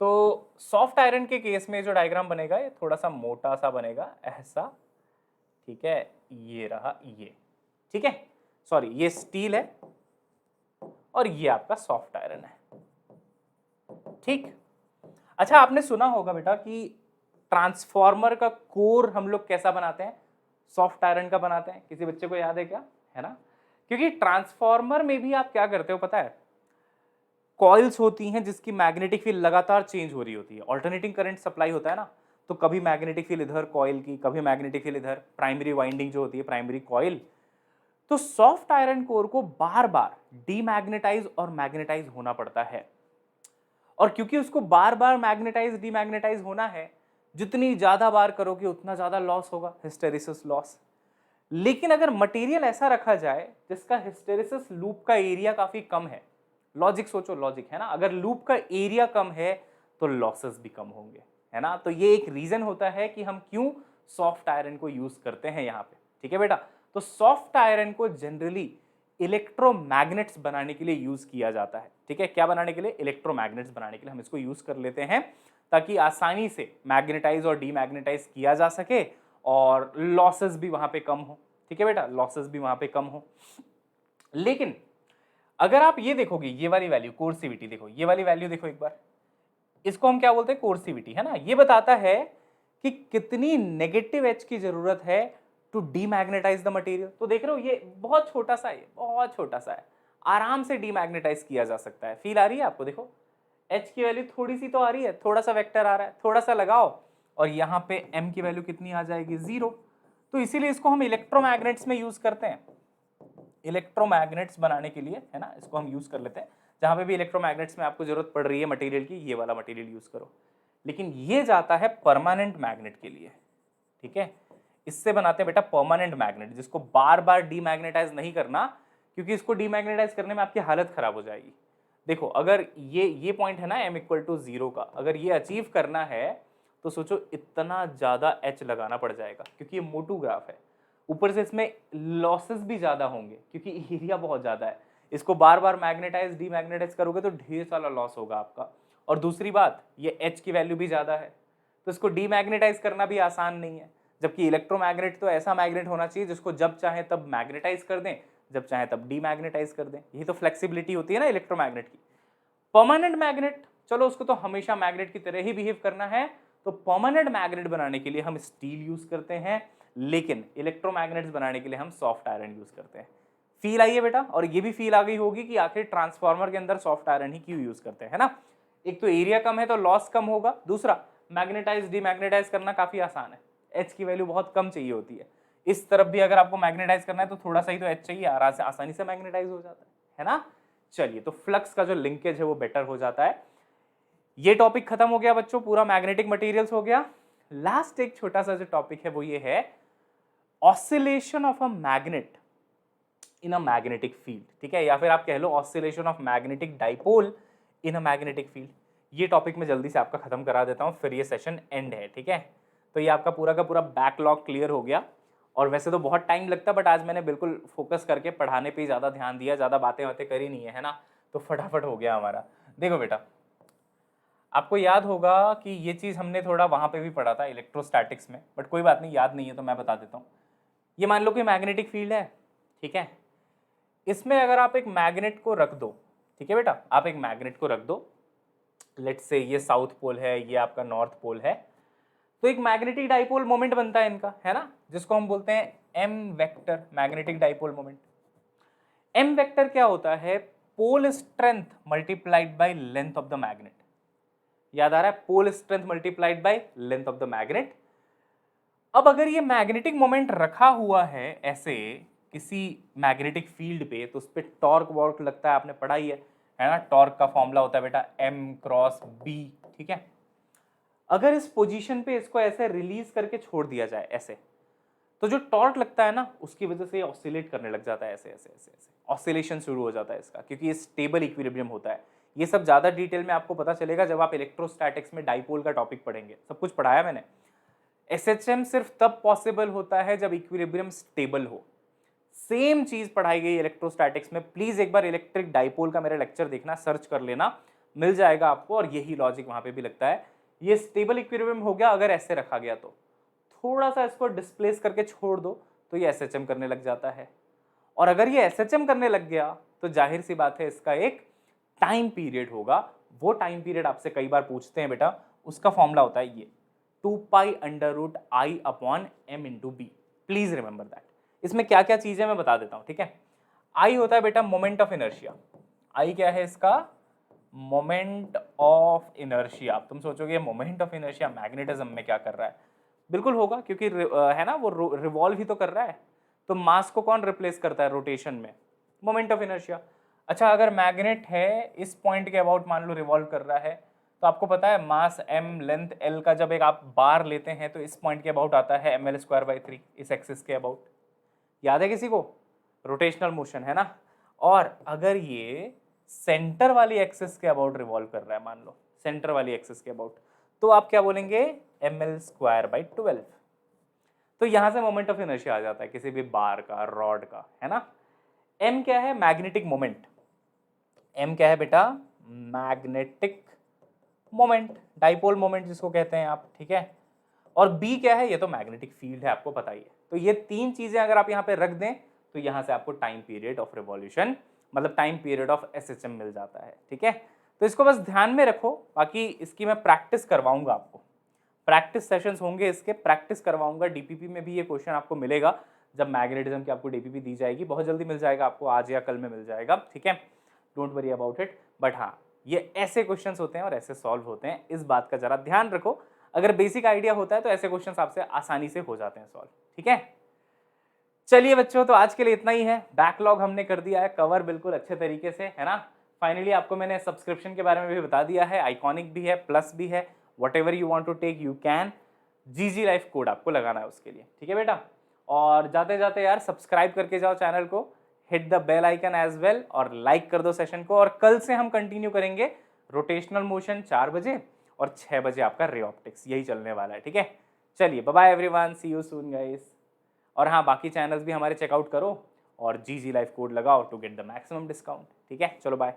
Speaker 1: तो सॉफ्ट आयरन के केस में जो डायग्राम बनेगा ये थोड़ा सा मोटा सा बनेगा, ऐसा, ठीक है, ये रहा ये, ठीक है, सॉरी ये स्टील है और ये आपका सॉफ्ट आयरन है, ठीक। अच्छा, आपने सुना होगा बेटा कि ट्रांसफॉर्मर का कोर हम लोग कैसा बनाते हैं? सॉफ्ट आयरन का बनाते हैं। किसी बच्चे को याद है क्या? है ना, क्योंकि ट्रांसफॉर्मर में भी आप क्या करते हो पता है, कॉइल्स होती हैं जिसकी मैग्नेटिक फील्ड लगातार चेंज हो रही होती है, ऑल्टरनेटिंग करंट सप्लाई होता है ना, तो कभी मैग्नेटिक फील्ड इधर कॉइल की, कभी मैग्नेटिक फील्ड इधर, प्राइमरी वाइंडिंग जो होती है, प्राइमरी कॉइल। तो सॉफ्ट आयरन कोर को बार बार डीमैग्नेटाइज और मैग्नेटाइज होना पड़ता है, और क्योंकि उसको बार बार मैग्नेटाइज डीमैग्नेटाइज होना है, जितनी ज्यादा बार करोगे उतना ज्यादा लॉस होगा, हिस्टेरेसिस लॉस। लेकिन अगर मटेरियल ऐसा रखा जाए जिसका हिस्टेरेसिस लूप का एरिया काफी कम है, लॉजिक सोचो, लॉजिक है ना, अगर लूप का एरिया कम है तो लॉसेस भी कम होंगे, है ना। तो ये एक रीजन होता है कि हम क्यों सॉफ्ट आयरन को यूज करते हैं यहाँ पे, ठीक है बेटा। तो सॉफ्ट आयरन को जनरली इलेक्ट्रोमैग्नेट्स बनाने के लिए यूज किया जाता है, ठीक है। क्या बनाने के लिए? इलेक्ट्रोमैग्नेट्स बनाने के लिए हम इसको यूज कर लेते हैं, ताकि आसानी से मैग्नेटाइज और डीमैग्नेटाइज किया जा सके और लॉसेस भी वहां पे कम हो, ठीक है बेटा, लॉसेस भी वहां पे कम हो। लेकिन अगर आप ये देखोगे, ये वाली वैल्यू कोर्सिविटी देखो, ये वाली वैल्यू देखो एक बार, इसको हम क्या बोलते हैं? कोर्सिविटी, है ना। ये बताता है कि कितनी नेगेटिव एच की जरूरत है टू डीमैग्नेटाइज द मटेरियल। तो देख रहे हो, ये बहुत छोटा सा है, बहुत छोटा सा है, आराम से डीमैग्नेटाइज किया जा सकता है। फील आ रही है आपको? देखो एच की वैल्यू थोड़ी सी तो आ रही है, थोड़ा सा वेक्टर आ रहा है, थोड़ा सा लगाओ और यहाँ पे एम की वैल्यू कितनी आ जाएगी? 0। तो इसीलिए इसको हम इलेक्ट्रोमैग्नेट्स में यूज करते हैं, इलेक्ट्रोमैग्नेट्स बनाने के लिए, है ना, इसको हम यूज कर लेते हैं। जहां पे भी इलेक्ट्रोमैग्नेट्स में आपको जरूरत पड़ रही है मटेरियल की, ये वाला मटेरियल यूज करो। लेकिन ये जाता है परमानेंट मैग्नेट के लिए, ठीक है। इससे बनाते हैं बेटा परमानेंट मैग्नेट, जिसको बार बार डीमैग्नेटाइज नहीं करना, क्योंकि इसको डीमैग्नेटाइज करने में आपकी हालत खराब हो जाएगी। देखो अगर ये पॉइंट है ना m=0 का, अगर ये अचीव करना है तो सोचो इतना ज्यादा एच लगाना पड़ जाएगा, क्योंकि ये मोटू ग्राफ है, ऊपर से इसमें लॉसेस भी ज्यादा होंगे क्योंकि एरिया बहुत ज्यादा है। इसको बार बार मैग्नेटाइज डीमैग्नेटाइज करोगे तो ढेर सारा लॉस होगा आपका। और दूसरी बात, ये एच की वैल्यू भी ज्यादा है, तो इसको डीमैग्नेटाइज करना भी आसान नहीं है। जबकि इलेक्ट्रोमैग्नेट तो ऐसा मैग्नेट होना चाहिए जिसको जब चाहे तब मैग्नेटाइज कर दें, जब चाहे तब डीमैग्नेटाइज कर दें। यही तो फ्लेक्सिबिलिटी होती है ना इलेक्ट्रोमैग्नेट की। परमानेंट मैग्नेट, चलो उसको तो हमेशा मैग्नेट की तरह ही बिहेव करना है, तो परमानेंट मैग्नेट बनाने के लिए हम स्टील यूज करते हैं, लेकिन इलेक्ट्रोमैग्नेट्स बनाने के लिए हम सॉफ्ट आयरन यूज करते हैं। फील आई है बेटा? और ये भी फील आ गई होगी कि आखिर ट्रांसफार्मर के अंदर सॉफ्ट आयरन ही क्यों यूज करते हैं, है ना। एक तो एरिया कम है तो लॉस कम होगा, दूसरा मैग्नेटाइज डीमैग्नेटाइज करना काफी आसान है, एच की वैल्यू बहुत कम चाहिए होती है। इस तरफ भी अगर आपको मैग्नेटाइज करना है तो थोड़ा सा ही तो एच चाहिए, आसानी से मैग्नेटाइज हो जाता है ना। चलिए, तो फ्लक्स का जो लिंकेज है वो बेटर हो जाता है। ये टॉपिक खत्म हो गया बच्चों, पूरा मैग्नेटिक मटेरियल्स हो गया। लास्ट एक छोटा सा जो टॉपिक है वो ये है oscillation of a magnet in a magnetic field, ठीक है, या फिर आप कह लो oscillation of magnetic dipole in a magnetic field. ये टॉपिक मैं जल्दी से आपका खत्म करा देता हूं, फिर ये सेशन एंड है, ठीक है। तो ये आपका पूरा का पूरा बैकलॉग क्लियर हो गया। और वैसे तो बहुत टाइम लगता, बट आज मैंने बिल्कुल फोकस करके पढ़ाने पे ही ज़्यादा ध्यान दिया, ज़्यादा बातें करी नहीं है ना, तो फटाफट हो गया हमारा। देखो बेटा, आपको याद होगा कि ये चीज़ हमने थोड़ा वहाँ पे भी पढ़ा था इलेक्ट्रोस्टैटिक्स में, बट कोई बात नहीं, याद नहीं है तो मैं बता देता हूँ। ये मान लो कि मैग्नेटिक फील्ड है, ठीक है। इसमें अगर आप एक मैग्नेट को रख दो, ठीक है बेटा, आप एक मैग्नेट को रख दो, लेट्स से ये साउथ पोल है, ये आपका नॉर्थ पोल है, तो एक मैग्नेटिक डाइपोल मोमेंट बनता है इनका, है ना, जिसको हम बोलते हैं M vector, magnetic dipole moment. M vector क्या होता है? Pole strength multiplied by length of the magnet. याद आ रहा है? Pole strength multiplied by length of the magnet. अब अगर ये मैग्नेटिक मोमेंट रखा हुआ है ऐसे किसी मैग्नेटिक फील्ड पे, तो उस पर टॉर्क वॉर्क लगता है, आपने पढ़ा ही है ना। टॉर्क का फॉर्मूला होता है बेटा एम क्रॉस बी, ठीक है। अगर इस पोजीशन पे इसको ऐसे रिलीज करके छोड़ दिया जाए ऐसे, तो जो टॉर्क लगता है ना, उसकी वजह से ये ऑसिलेट करने लग जाता है, ऐसे ऐसे ऐसे ऐसे ऑसिलेशन शुरू हो जाता है इसका, क्योंकि ये स्टेबल इक्विलिब्रियम होता है। ये सब ज़्यादा डिटेल में आपको पता चलेगा जब आप इलेक्ट्रोस्टैटिक्स में डाइपोल का टॉपिक पढ़ेंगे, सब कुछ पढ़ाया मैंने। एसएचएम सिर्फ तब पॉसिबल होता है जब इक्विलिब्रियम स्टेबल हो। सेम चीज पढ़ाई गई इलेक्ट्रोस्टैटिक्स में। प्लीज एक बार इलेक्ट्रिक डाइपोल का मेरा लेक्चर देखना, सर्च कर लेना, मिल जाएगा आपको, और यही लॉजिक वहां पे भी लगता है। ये स्टेबल इक्विलिब्रियम हो गया अगर ऐसे रखा गया, तो थोड़ा सा इसको डिस्प्लेस करके छोड़ दो तो ये एसएचएम करने लग जाता है। और अगर ये एसएचएम करने लग गया तो जाहिर सी बात है इसका एक टाइम पीरियड होगा। वो टाइम पीरियड आपसे कई बार पूछते हैं बेटा, उसका फॉर्मूला होता है ये 2π√I/m/b। Please remember that. इसमें क्या क्या चीजें मैं बता देता हूं, ठीक है। आई होता है बेटा मोमेंट ऑफ इनर्शिया। आई क्या है इसका? Moment of inertia. तुम सोचोगे मोमेंट ऑफ इनर्शिया मैग्नेटिज्म में क्या कर रहा है? बिल्कुल होगा, क्योंकि है ना, वो रिवॉल्व ही तो कर रहा है। तो मास को कौन रिप्लेस करता है रोटेशन में? Moment of inertia. अच्छा, अगर मैग्नेट है इस पॉइंट के अबाउट मान लो रिवॉल्व कर रहा है, तो आपको पता है मास m, लेंथ l का जब एक आप बार लेते हैं तो इस पॉइंट के अबाउट आता है ml²/3, इस एक्सिस के अबाउट। याद है किसी को? रोटेशनल मोशन है ना। और अगर ये सेंटर वाली एक्सिस के अबाउट रिवॉल्व कर रहा है, मान लो सेंटर वाली एक्सिस के अबाउट, तो आप क्या बोलेंगे? ml²/12। तो यहां से मोमेंट ऑफ इनर्शिया आ जाता है किसी भी बार का, रॉड का, है ना। m क्या है? Magnetic moment. m क्या है बेटा? मैग्नेटिक मोमेंट, डाइपोल मोमेंट जिसको कहते हैं आप, ठीक है। और b क्या है? ये तो मैग्नेटिक फील्ड है, आपको पता ही है। तो ये तीन चीजें अगर आप यहाँ पे रख दें तो यहाँ से आपको टाइम पीरियड ऑफ रिवॉल्यूशन, मतलब टाइम पीरियड ऑफ एसएचएम मिल जाता है, ठीक है। तो इसको बस ध्यान में रखो, बाकी इसकी मैं प्रैक्टिस करवाऊंगा आपको, प्रैक्टिस सेशंस होंगे इसके, प्रैक्टिस करवाऊंगा। डीपीपी में भी ये क्वेश्चन आपको मिलेगा, जब मैग्नेटिज्म की आपको डीपीपी दी जाएगी, बहुत जल्दी मिल जाएगा आपको, आज या कल में मिल जाएगा, ठीक है। Don't worry about it. But हाँ, ये ऐसे क्वेश्चंस होते हैं और ऐसे सॉल्व होते हैं, इस बात का जरा ध्यान रखो। अगर बेसिक आइडिया होता है तो ऐसे क्वेश्चंस आपसे आसानी से हो जाते हैं सॉल्व, ठीक है। चलिए बच्चों, तो आज के लिए इतना ही है। बैकलॉग हमने कर दिया है कवर बिल्कुल अच्छे तरीके से, है ना। फाइनली आपको मैंने सब्सक्रिप्शन के बारे में भी बता दिया है, आइकॉनिक भी है, प्लस भी है, whatever you want to take you can. GG life code आपको लगाना है उसके लिए, ठीक है बेटा। और जाते जाते यार सब्सक्राइब करके जाओ चैनल को, hit the bell icon as well, और लाइक कर दो सेशन को। और कल से हम कंटिन्यू करेंगे रोटेशनल मोशन 4 बजे, और 6 बजे आपका रे ऑप्टिक्स, यही चलने वाला है, ठीक है। चलिए bye bye everyone, see you soon guys. और हाँ, बाकी चैनल्स भी हमारे चेकआउट करो और GG लाइफ कोड लगाओ to get the maximum discount, ठीक है। चलो बाय।